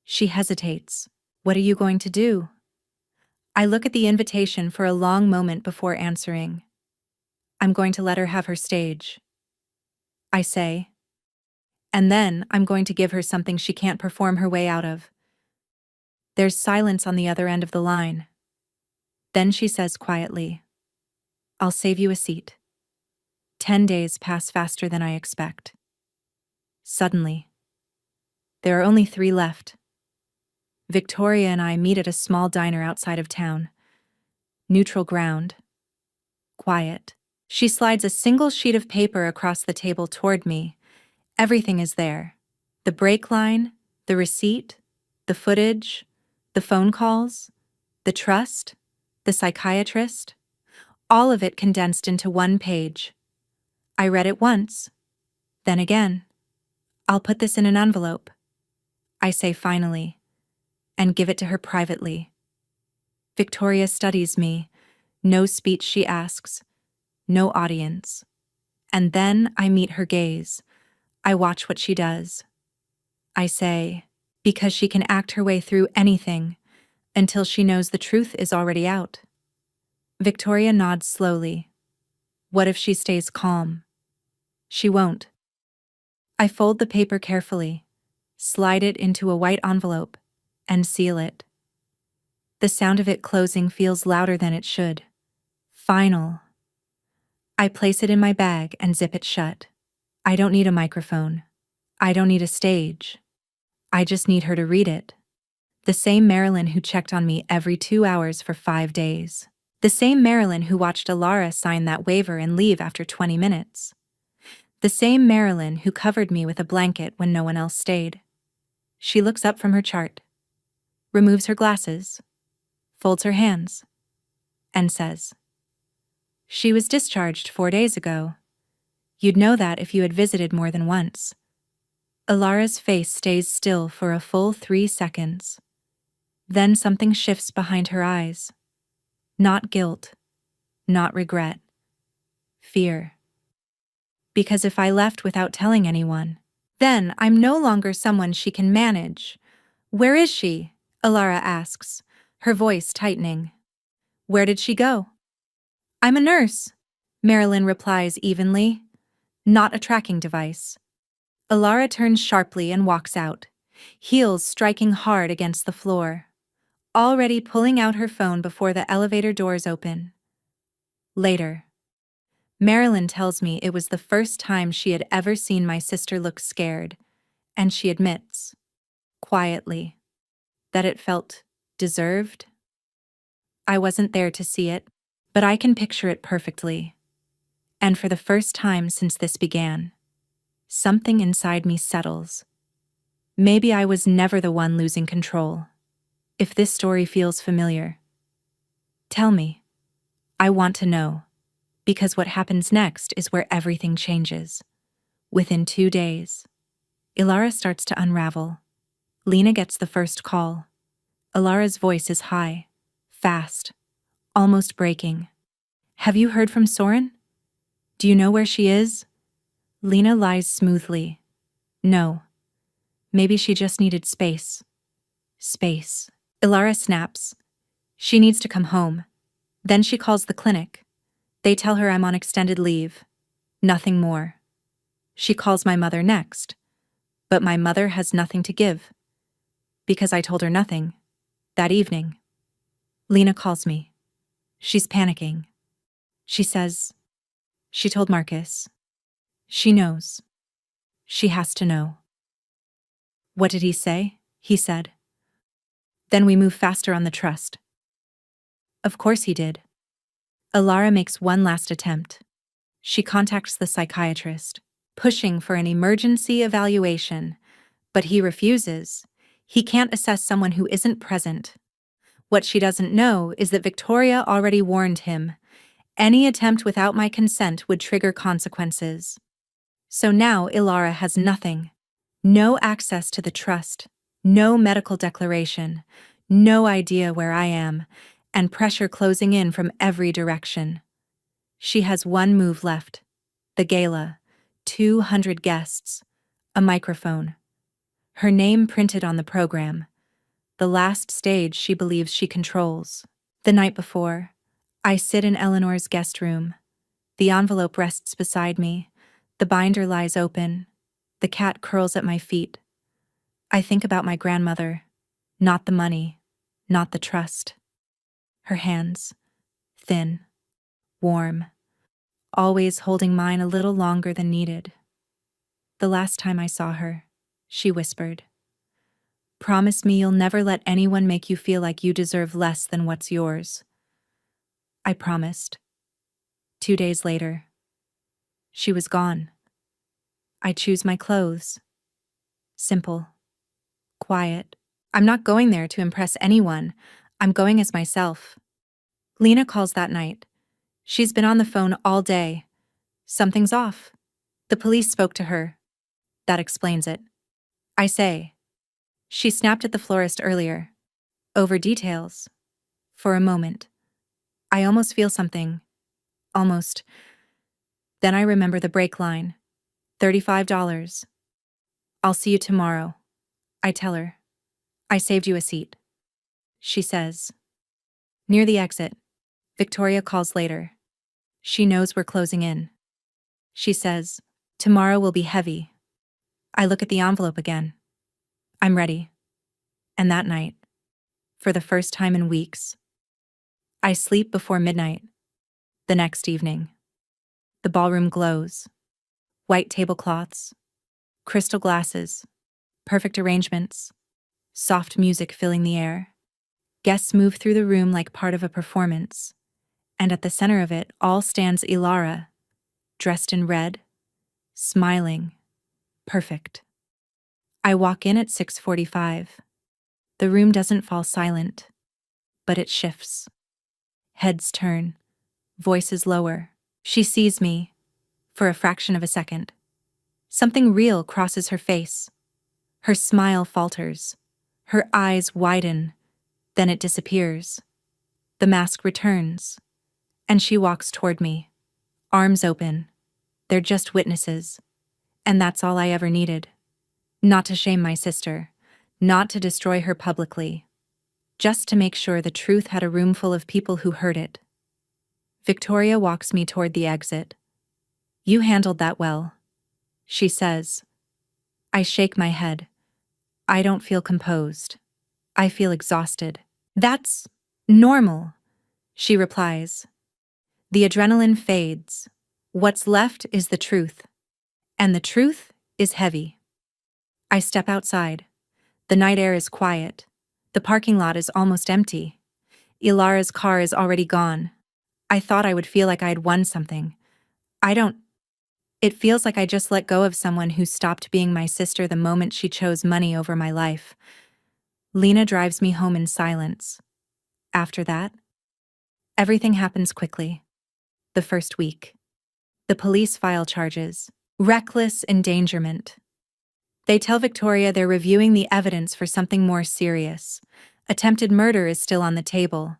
She hesitates. What are you going to do? I look at the invitation for a long moment before answering. I'm going to let her have her stage. I say. And then I'm going to give her something she can't perform her way out of. There's silence on the other end of the line. Then she says quietly, I'll save you a seat. 10 days pass faster than I expect. Suddenly, there are only 3 left. Victoria and I meet at a small diner outside of town. Neutral ground. Quiet. She slides a single sheet of paper across the table toward me. Everything is there. The break line, the receipt, the footage, the phone calls, the trust, the psychiatrist. All of it condensed into one page. I read it once. Then again. I'll put this in an envelope. I say finally. And give it to her privately. Victoria studies me. No speech she asks. no audience. And then I meet her gaze. I watch what she does. I say, because she can act her way through anything until she knows the truth is already out. Victoria nods slowly. What if she stays calm? She won't. I fold the paper carefully, slide it into a white envelope, and seal it. The sound of it closing feels louder than it should. Final. I place it in my bag and zip it shut. I don't need a microphone. I don't need a stage. I just need her to read it. The same Marilyn who checked on me every 2 hours for 5 days. The same Marilyn who watched Alara sign that waiver and leave after 20 minutes. The same Marilyn who covered me with a blanket when no one else stayed. She looks up from her chart, removes her glasses, folds her hands, and says, "She was discharged 4 days ago. You'd know that if you had visited more than once." Alara's face stays still for a full 3 seconds. Then something shifts behind her eyes. Not guilt, not regret. Fear. Because if I left without telling anyone, then I'm no longer someone she can manage. "Where is she?" Alara asks, her voice tightening. "Where did she go?" "I'm a nurse," Marilyn replies evenly. "Not a tracking device." Alara turns sharply and walks out, heels striking hard against the floor, already pulling out her phone before the elevator doors open. Later, Marilyn tells me it was the first time she had ever seen my sister look scared, and she admits, quietly, that it felt deserved. I wasn't there to see it, but I can picture it perfectly. And for the first time since this began, something inside me settles. Maybe I was never the one losing control. If this story feels familiar, tell me. I want to know. Because what happens next is where everything changes. Within 2 days, Alara starts to unravel. Lena gets the first call. Alara's voice is high, fast, almost breaking. "Have you heard from Soren? Do you know where she is?" Lena lies smoothly. "No. Maybe she just needed space." Space. Alara snaps. She needs to come home. Then she calls the clinic. They tell her I'm on extended leave. Nothing more. She calls my mother next. But my mother has nothing to give. Because I told her nothing. That evening. Lena calls me. She's panicking. She says, she told Marcus. She knows. She has to know. What did he say? He said. Then we move faster on the trust. Of course he did. Alara makes one last attempt. She contacts the psychiatrist, pushing for an emergency evaluation, but he refuses. He can't assess someone who isn't present. What she doesn't know is that Victoria already warned him. Any attempt without my consent would trigger consequences. So now Alara has nothing. No access to the trust, no medical declaration, no idea where I am, and pressure closing in from every direction. She has one move left. The gala, 200 guests, a microphone. Her name printed on the program. The last stage she believes she controls. The night before, I sit in Eleanor's guest room. The envelope rests beside me. The binder lies open. The cat curls at my feet. I think about my grandmother. Not the money, not the trust. Her hands, thin, warm, always holding mine a little longer than needed. The last time I saw her, she whispered, "Promise me you'll never let anyone make you feel like you deserve less than what's yours." I promised. 2 days later, she was gone. I choose my clothes. Simple. Quiet. I'm not going there to impress anyone. I'm going as myself. Lena calls that night. She's been on the phone all day. Something's off. The police spoke to her. That explains it. I say. She snapped at the florist earlier. Over details. For a moment. I almost feel something. Almost Then I remember the break line. $35. I'll see you tomorrow. I tell her. I saved you a seat. She says. Near the exit, Victoria calls later. She knows we're closing in. She says, tomorrow will be heavy. I look at the envelope again. I'm ready. And that night, for the first time in weeks, I sleep before midnight. The next evening, the ballroom glows. White tablecloths, crystal glasses, perfect arrangements, soft music filling the air. Guests move through the room like part of a performance, and at the center of it all stands Ilara, dressed in red, smiling, perfect. I walk in at 6:45. The room doesn't fall silent, but it shifts. Heads turn, voices lower. She sees me, for a fraction of a second. Something real crosses her face. Her smile falters. Her eyes widen. Then it disappears. The mask returns, and she walks toward me, arms open. They're just witnesses, and that's all I ever needed. Not to shame my sister, not to destroy her publicly, just to make sure the truth had a room full of people who heard it. Victoria walks me toward the exit. You handled that well, she says. I shake my head. I don't feel composed. I feel exhausted. That's normal, she replies. The adrenaline fades. What's left is the truth. And the truth is heavy. I step outside. The night air is quiet. The parking lot is almost empty. Ilara's car is already gone. I thought I would feel like I'd won something. I don't. It feels like I just let go of someone who stopped being my sister the moment she chose money over my life. Lena drives me home in silence. After that, everything happens quickly. The first week. The police file charges. Reckless endangerment. They tell Victoria they're reviewing the evidence for something more serious. Attempted murder is still on the table,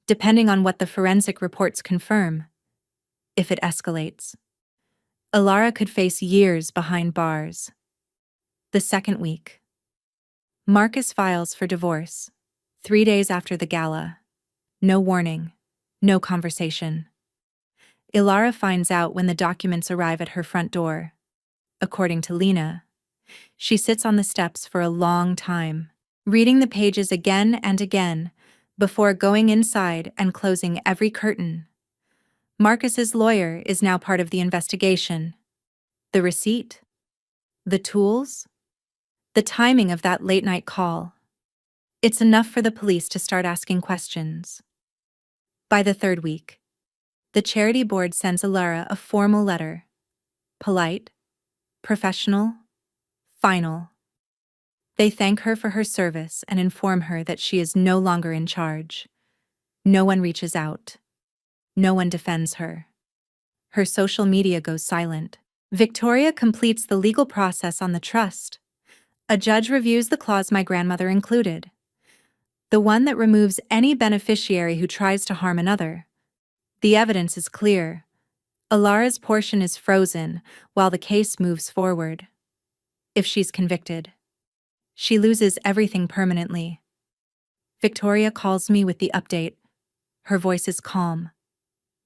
depending on what the forensic reports confirm. If it escalates, Ilara could face years behind bars. The second week. Marcus files for divorce. 3 days after the gala. No warning. No conversation. Ilara finds out when the documents arrive at her front door. According to Lena, she sits on the steps for a long time, reading the pages again and again before going inside and closing every curtain. Marcus's lawyer is now part of the investigation. The receipt? The tools? The timing of that late-night call. It's enough for the police to start asking questions. By the third week, the charity board sends Ilara a formal letter. Polite, professional, final. They thank her for her service and inform her that she is no longer in charge. No one reaches out. No one defends her. Her social media goes silent. Victoria completes the legal process on the trust. A judge reviews the clause my grandmother included, the one that removes any beneficiary who tries to harm another. The evidence is clear. Ilara's portion is frozen while the case moves forward. If she's convicted, she loses everything permanently. Victoria calls me with the update. Her voice is calm,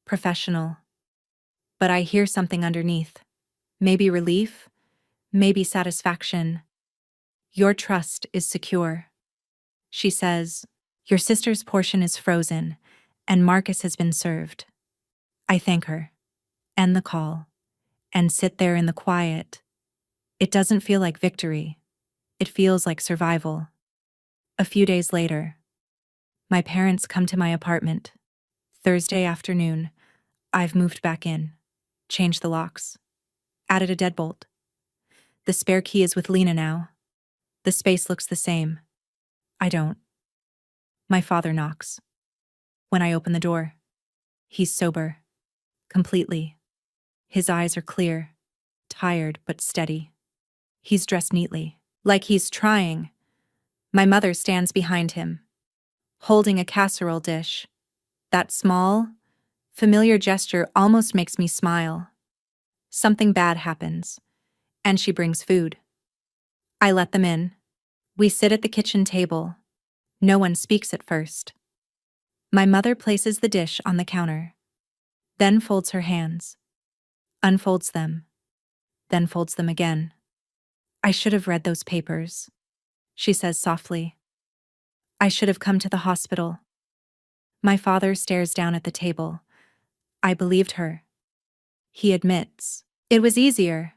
professional. But I hear something underneath. Maybe relief, maybe satisfaction. Your trust is secure. She says, your sister's portion is frozen, and Marcus has been served. I thank her, end the call, and sit there in the quiet. It doesn't feel like victory. It feels like survival. A few days later, my parents come to my apartment. Thursday afternoon, I've moved back in, changed the locks, added a deadbolt. The spare key is with Lena now. The space looks the same. I don't. My father knocks. When I open the door, he's sober. Completely. His eyes are clear, tired but steady. He's dressed neatly, like he's trying. My mother stands behind him, holding a casserole dish. That small, familiar gesture almost makes me smile. Something bad happens, and she brings food. I let them in. We sit at the kitchen table. No one speaks at first. My mother places the dish on the counter, then folds her hands, unfolds them, then folds them again. I should have read those papers, she says softly. I should have come to the hospital. My father stares down at the table. I believed her. He admits. It was easier.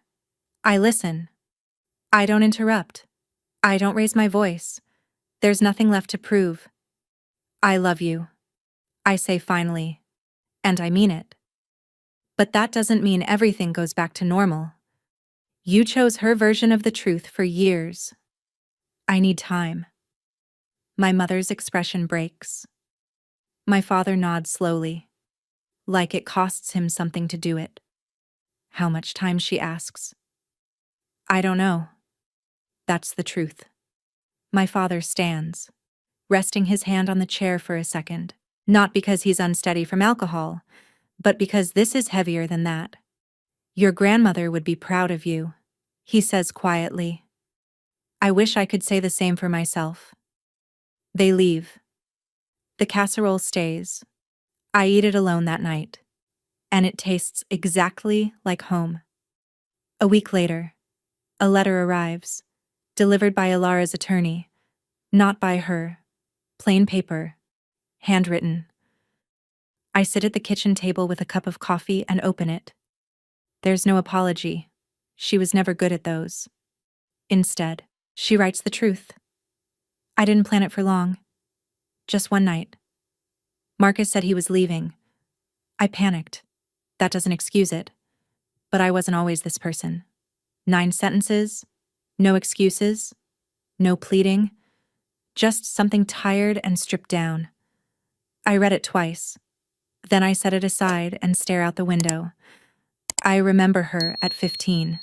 I listen. I don't interrupt. I don't raise my voice. There's nothing left to prove. I love you, I say finally, and I mean it. But that doesn't mean everything goes back to normal. You chose her version of the truth for years. I need time. My mother's expression breaks. My father nods slowly, like it costs him something to do it. How much time, she asks. I don't know. That's the truth. My father stands, resting his hand on the chair for a second, not because he's unsteady from alcohol, but because this is heavier than that. Your grandmother would be proud of you, he says quietly. I wish I could say the same for myself. They leave. The casserole stays. I eat it alone that night, and it tastes exactly like home. A week later, a letter arrives, delivered by Alara's attorney, not by her. Plain paper, handwritten. I sit at the kitchen table with a cup of coffee and open it. There's no apology. She was never good at those. Instead, she writes the truth. I didn't plan it for long. Just one night. Marcus said he was leaving. I panicked. That doesn't excuse it. But I wasn't always this person. 9 sentences, no excuses, no pleading, just something tired and stripped down. I read it twice. Then I set it aside and stare out the window. I remember her at 15.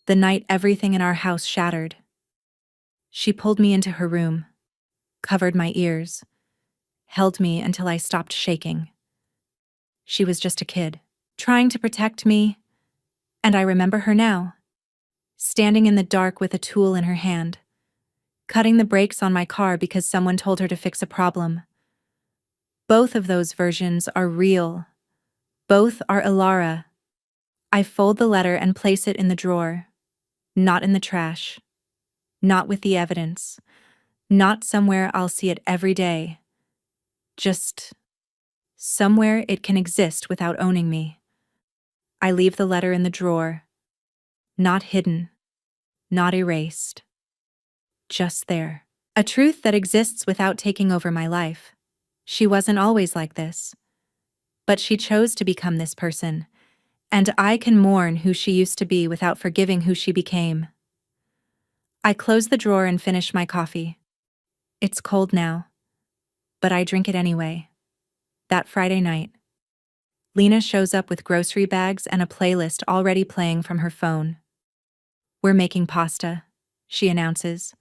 The night everything in our house shattered. She pulled me into her room, covered my ears, held me until I stopped shaking. She was just a kid, trying to protect me, and I remember her now, standing in the dark with a tool in her hand, cutting the brakes on my car because someone told her to fix a problem. Both of those versions are real. Both are Alara. I fold the letter and place it in the drawer, not in the trash, not with the evidence, not somewhere I'll see it every day, just somewhere it can exist without owning me. I leave the letter in the drawer, not hidden, not erased, just there. A truth that exists without taking over my life. She wasn't always like this, but she chose to become this person, and I can mourn who she used to be without forgiving who she became. I close the drawer and finish my coffee. It's cold now, but I drink it anyway. That Friday night, Lena shows up with grocery bags and a playlist already playing from her phone. We're making pasta, she announces,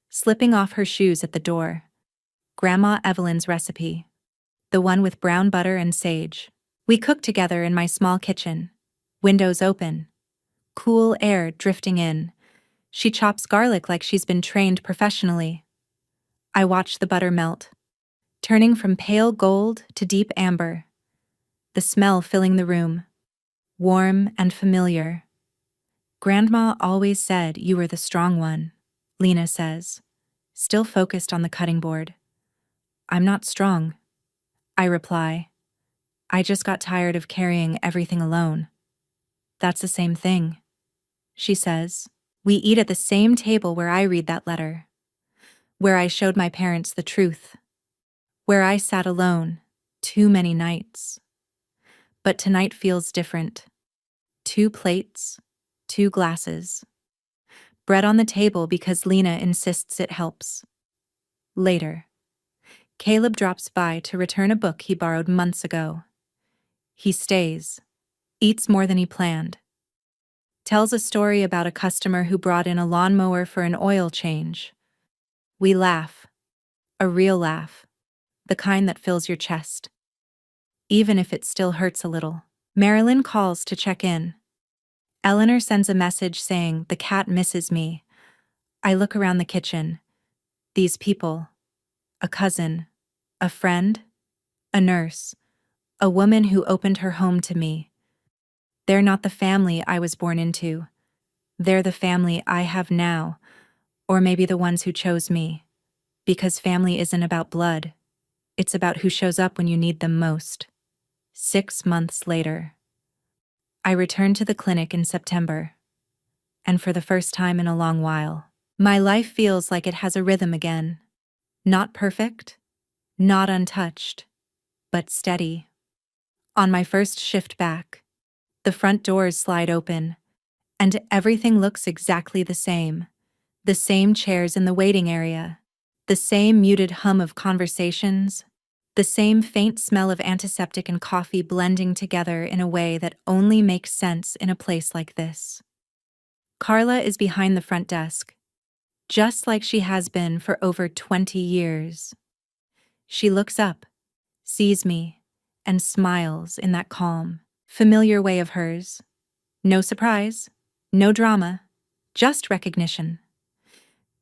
slipping off her shoes at the door. Grandma Evelyn's recipe, the one with brown butter and sage. We cook together in my small kitchen, windows open, cool air drifting in. She chops garlic like she's been trained professionally. I watch the butter melt, turning from pale gold to deep amber. The smell filling the room, warm and familiar. Grandma always said you were the strong one, Lena says, still focused on the cutting board. I'm not strong, I reply. I just got tired of carrying everything alone. That's the same thing, she says. We eat at the same table where I read that letter, where I showed my parents the truth, where I sat alone too many nights. But tonight feels different. 2 plates, 2 glasses. Bread on the table because Lena insists it helps. Later, Caleb drops by to return a book he borrowed months ago. He stays, eats more than he planned, tells a story about a customer who brought in a lawnmower for an oil change. We laugh, a real laugh, the kind that fills your chest, even if it still hurts a little. Marilyn calls to check in. Eleanor sends a message saying the cat misses me. I look around the kitchen. These people. A cousin. A friend. A nurse. A woman who opened her home to me. They're not the family I was born into. They're the family I have now, or maybe the ones who chose me. Because family isn't about blood. It's about who shows up when you need them most. 6 months later. I returned to the clinic in September. And for the first time in a long while, my life feels like it has a rhythm again. Not perfect, not untouched, but steady. On my first shift back, the front doors slide open, and everything looks exactly the same. The same chairs in the waiting area, the same muted hum of conversations, the same faint smell of antiseptic and coffee blending together in a way that only makes sense in a place like this. Carla is behind the front desk, just like she has been for over 20 years. She looks up, sees me, and smiles in that calm, familiar way of hers. No surprise, no drama, just recognition.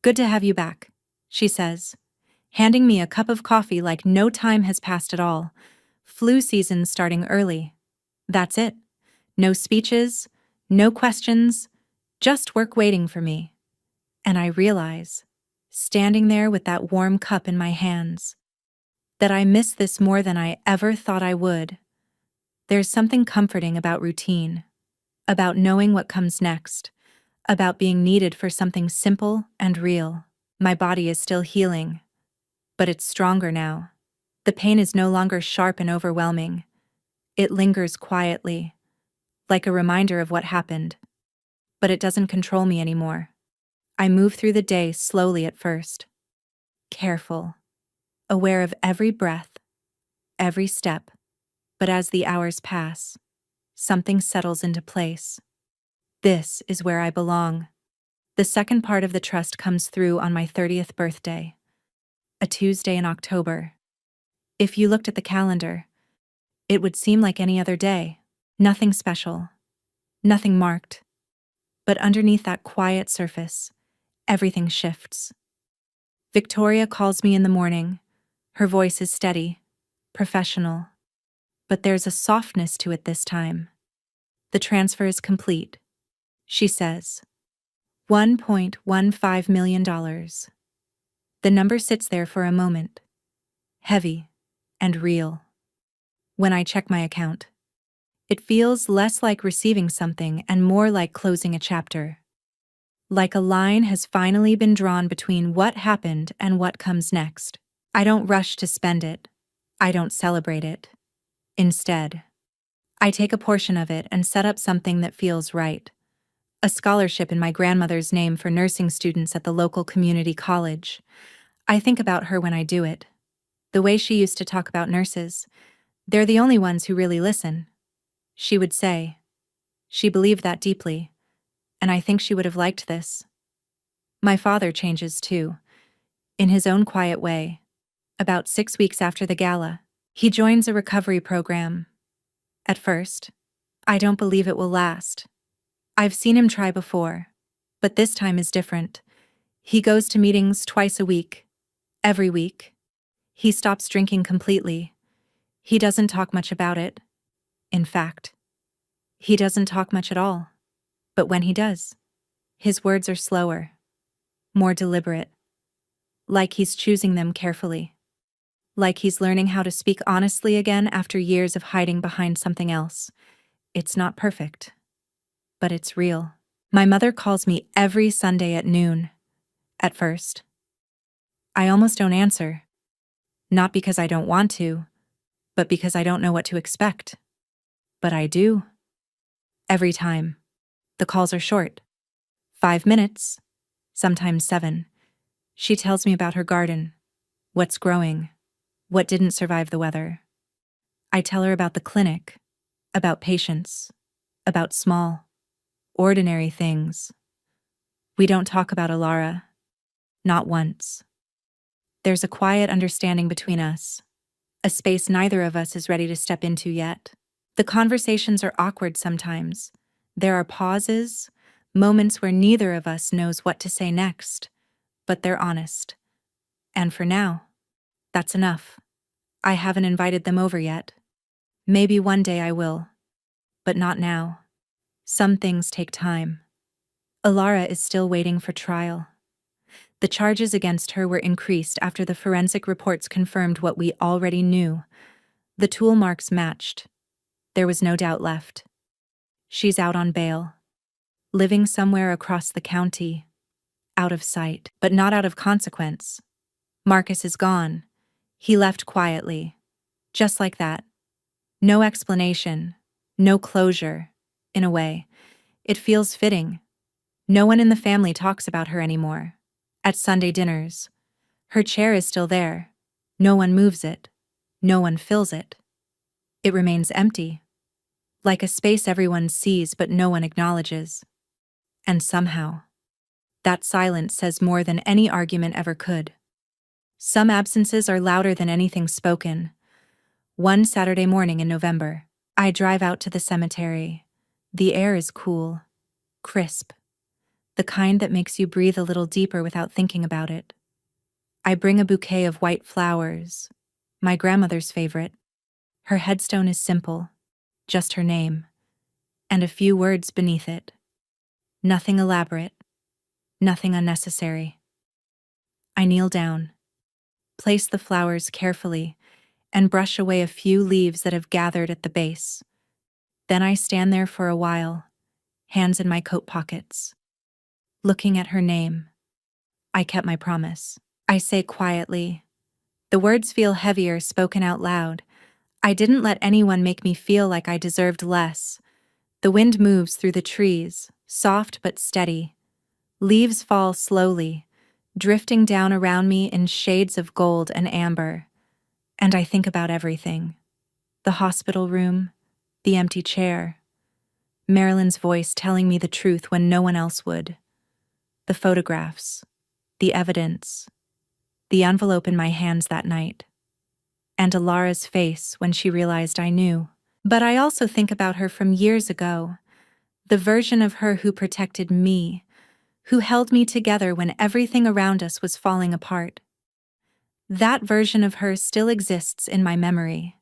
"Good to have you back," she says, handing me a cup of coffee like no time has passed at all. Flu season starting early. That's it. No speeches, no questions, just work waiting for me. And I realize, standing there with that warm cup in my hands, that I miss this more than I ever thought I would. There's something comforting about routine, about knowing what comes next, about being needed for something simple and real. My body is still healing, but it's stronger now. The pain is no longer sharp and overwhelming. It lingers quietly, like a reminder of what happened. But it doesn't control me anymore. I move through the day slowly at first. Careful, aware of every breath, every step. But as the hours pass, something settles into place. This is where I belong. The second part of the trust comes through on my 30th birthday, a Tuesday in October. If you looked at the calendar, it would seem like any other day. Nothing special, nothing marked. But underneath that quiet surface, everything shifts. Victoria calls me in the morning. Her voice is steady, professional. But there's a softness to it this time. "The transfer is complete," she says. $1.15 million. The number sits there for a moment, heavy and real. When I check my account, it feels less like receiving something and more like closing a chapter. Like a line has finally been drawn between what happened and what comes next. I don't rush to spend it. I don't celebrate it. Instead, I take a portion of it and set up something that feels right. A scholarship in my grandmother's name for nursing students at the local community college. I think about her when I do it. The way she used to talk about nurses. They're the only ones who really listen, she would say. She believed that deeply, and I think she would have liked this. My father changes too, in his own quiet way. About 6 weeks after the gala, he joins a recovery program. At first, I don't believe it will last. I've seen him try before, but this time is different. He goes to meetings twice a week, every week. He stops drinking completely. He doesn't talk much about it. In fact, he doesn't talk much at all. But when he does, his words are slower, more deliberate, like he's choosing them carefully. Like he's learning how to speak honestly again after years of hiding behind something else. It's not perfect, but it's real. My mother calls me every Sunday at noon. At first, I almost don't answer. Not because I don't want to, but because I don't know what to expect. But I do. Every time. The calls are short. 5 minutes, sometimes 7. She tells me about her garden, what's growing, what didn't survive the weather. I tell her about the clinic, about patients, about small, ordinary things. We don't talk about Alara, not once. There's a quiet understanding between us, a space neither of us is ready to step into yet. The conversations are awkward sometimes, There are pauses, moments where neither of us knows what to say next, but they're honest. And for now, that's enough. I haven't invited them over yet. Maybe one day I will, but not now. Some things take time. Alara is still waiting for trial. The charges against her were increased after the forensic reports confirmed what we already knew. The tool marks matched. There was no doubt left. She's out on bail, living somewhere across the county, out of sight, but not out of consequence. Marcus is gone. He left quietly, just like that. No explanation, no closure, in a way. It feels fitting. No one in the family talks about her anymore. At Sunday dinners, her chair is still there. No one moves it. No one fills it. It remains empty, like a space everyone sees but no one acknowledges. And somehow, that silence says more than any argument ever could. Some absences are louder than anything spoken. One Saturday morning in November, I drive out to the cemetery. The air is cool, crisp, the kind that makes you breathe a little deeper without thinking about it. I bring a bouquet of white flowers, my grandmother's favorite. Her headstone is simple, just her name, and a few words beneath it. Nothing elaborate, nothing unnecessary. I kneel down, place the flowers carefully, and brush away a few leaves that have gathered at the base. Then I stand there for a while, hands in my coat pockets, looking at her name. I kept my promise. I say quietly. The words feel heavier spoken out loud. I didn't let anyone make me feel like I deserved less. The wind moves through the trees, soft but steady. Leaves fall slowly, drifting down around me in shades of gold and amber. And I think about everything. The hospital room, the empty chair, Marilyn's voice telling me the truth when no one else would. The photographs, the evidence, the envelope in my hands that night, and Alara's face when she realized I knew. But I also think about her from years ago, the version of her who protected me, who held me together when everything around us was falling apart. That version of her still exists in my memory,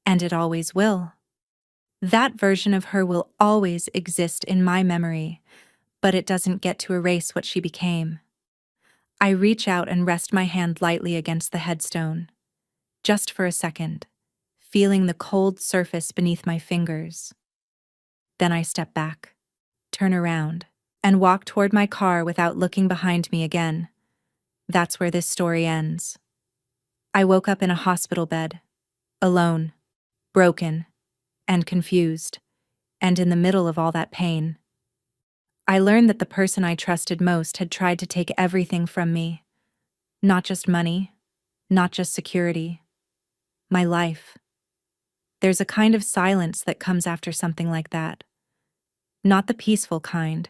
and it always will. That version of her will always exist in my memory, but it doesn't get to erase what she became. I reach out and rest my hand lightly against the headstone, just for a second, feeling the cold surface beneath my fingers. Then I step back, turn around, and walk toward my car without looking behind me again. That's where this story ends. I woke up in a hospital bed, alone, broken, and confused, and in the middle of all that pain. I learned that the person I trusted most had tried to take everything from me. Not just money, not just security, my life. There's a kind of silence that comes after something like that. Not the peaceful kind,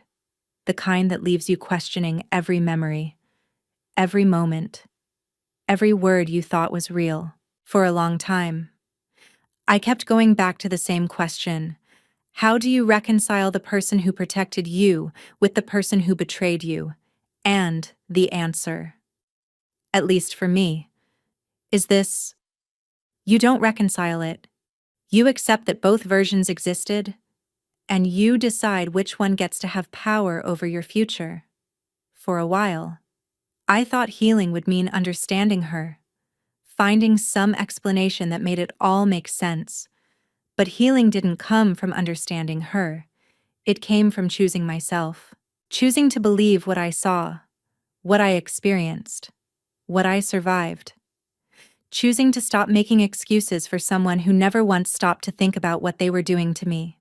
the kind that leaves you questioning every memory, every moment, every word you thought was real. For a long time, I kept going back to the same question. How do you reconcile the person who protected you with the person who betrayed you? And the answer, at least for me, is this: you don't reconcile it. You accept that both versions existed, and you decide which one gets to have power over your future. For a while, I thought healing would mean understanding her, finding some explanation that made it all make sense. But healing didn't come from understanding her. It came from choosing myself, choosing to believe what I saw, what I experienced, what I survived, choosing to stop making excuses for someone who never once stopped to think about what they were doing to me.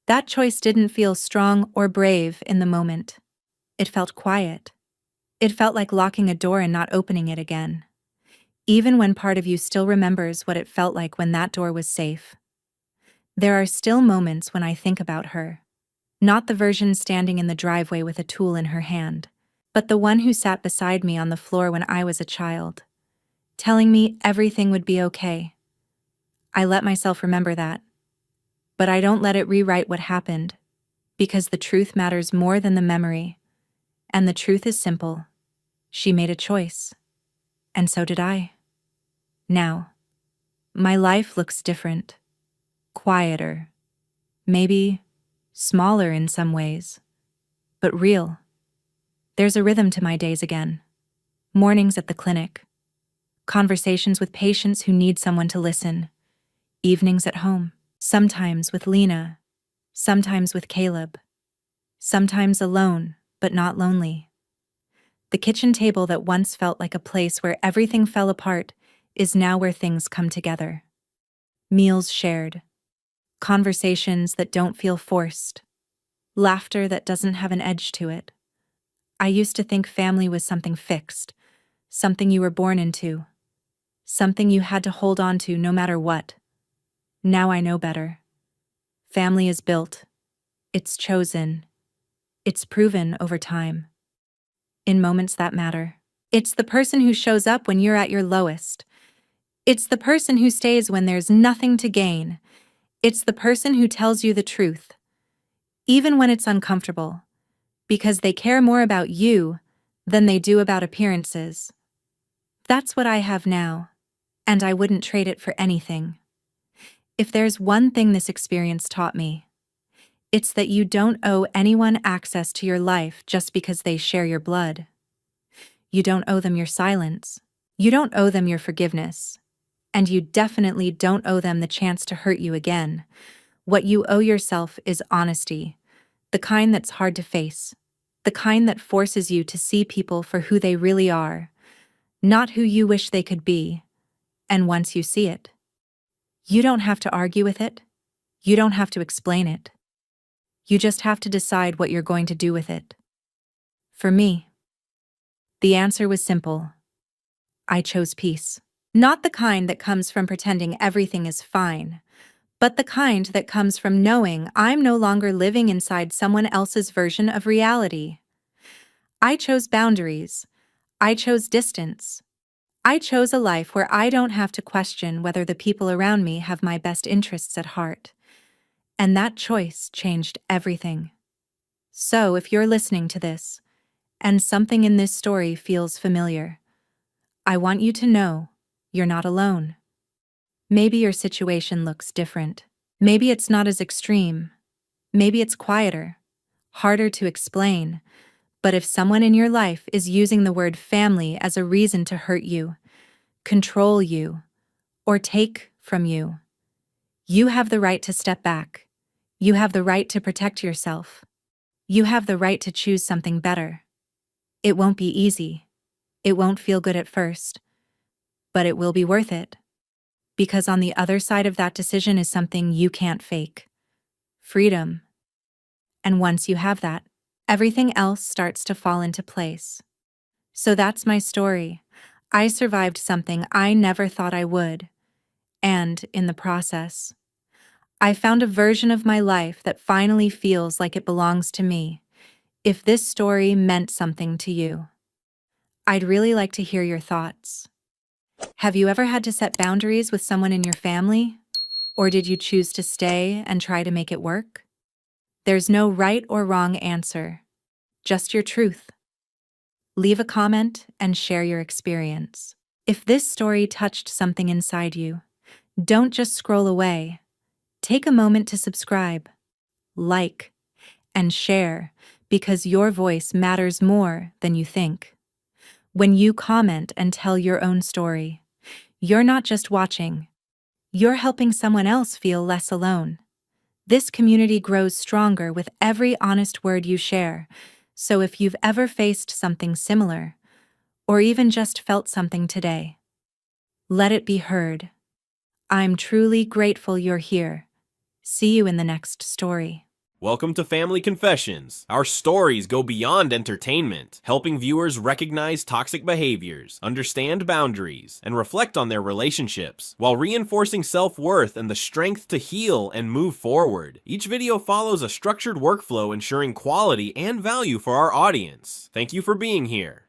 That choice didn't feel strong or brave in the moment. It felt quiet. It felt like locking a door and not opening it again, even when part of you still remembers what it felt like when that door was safe. There are still moments when I think about her, not the version standing in the driveway with a tool in her hand, but the one who sat beside me on the floor when I was a child, telling me everything would be okay. I let myself remember that, but I don't let it rewrite what happened. Because the truth matters more than the memory. And the truth is simple. She made a choice. And so did I. Now, my life looks different. Quieter. Maybe smaller in some ways. But real. There's a rhythm to my days again. Mornings at the clinic. Conversations with patients who need someone to listen. Evenings at home. Sometimes with Lena. Sometimes with Caleb. Sometimes alone, but not lonely. The kitchen table that once felt like a place where everything fell apart is now where things come together. Meals shared. Conversations that don't feel forced. Laughter that doesn't have an edge to it. I used to think family was something fixed, something you were born into, something you had to hold on to no matter what. Now I know better. Family is built. It's chosen. It's proven over time. In moments that matter. It's the person who shows up when you're at your lowest. It's the person who stays when there's nothing to gain. It's the person who tells you the truth, even when it's uncomfortable, because they care more about you than they do about appearances. That's what I have now, and I wouldn't trade it for anything. If there's one thing this experience taught me, it's that you don't owe anyone access to your life just because they share your blood. You don't owe them your silence. You don't owe them your forgiveness. And you definitely don't owe them the chance to hurt you again. What you owe yourself is honesty, the kind that's hard to face, the kind that forces you to see people for who they really are, not who you wish they could be. And once you see it, you don't have to argue with it. You don't have to explain it. You just have to decide what you're going to do with it. For me, the answer was simple. I chose peace. Not the kind that comes from pretending everything is fine, but the kind that comes from knowing I'm no longer living inside someone else's version of reality. I chose boundaries. I chose distance. I chose a life where I don't have to question whether the people around me have my best interests at heart. And that choice changed everything. So if you're listening to this, and something in this story feels familiar, I want you to know you're not alone. Maybe your situation looks different. Maybe it's not as extreme. Maybe it's quieter, harder to explain. But if someone in your life is using the word family as a reason to hurt you, control you, or take from you, you have the right to step back. You have the right to protect yourself. You have the right to choose something better. It won't be easy. It won't feel good at first. But it will be worth it. Because on the other side of that decision is something you can't fake. Freedom. And once you have that, everything else starts to fall into place. So that's my story. I survived something I never thought I would. And, in the process, I found a version of my life that finally feels like it belongs to me. If this story meant something to you, I'd really like to hear your thoughts. Have you ever had to set boundaries with someone in your family? Or did you choose to stay and try to make it work? There's no right or wrong answer, just your truth. Leave a comment and share your experience. If this story touched something inside you, don't just scroll away. Take a moment to subscribe, like, and share, because your voice matters more than you think. When you comment and tell your own story, you're not just watching, you're helping someone else feel less alone. This community grows stronger with every honest word you share, so if you've ever faced something similar, or even just felt something today, let it be heard. I'm truly grateful you're here. See you in the next story. Welcome to Family Confessions. Our stories go beyond entertainment, helping viewers recognize toxic behaviors, understand boundaries, and reflect on their relationships, while reinforcing self-worth and the strength to heal and move forward. Each video follows a structured workflow ensuring quality and value for our audience. Thank you for being here.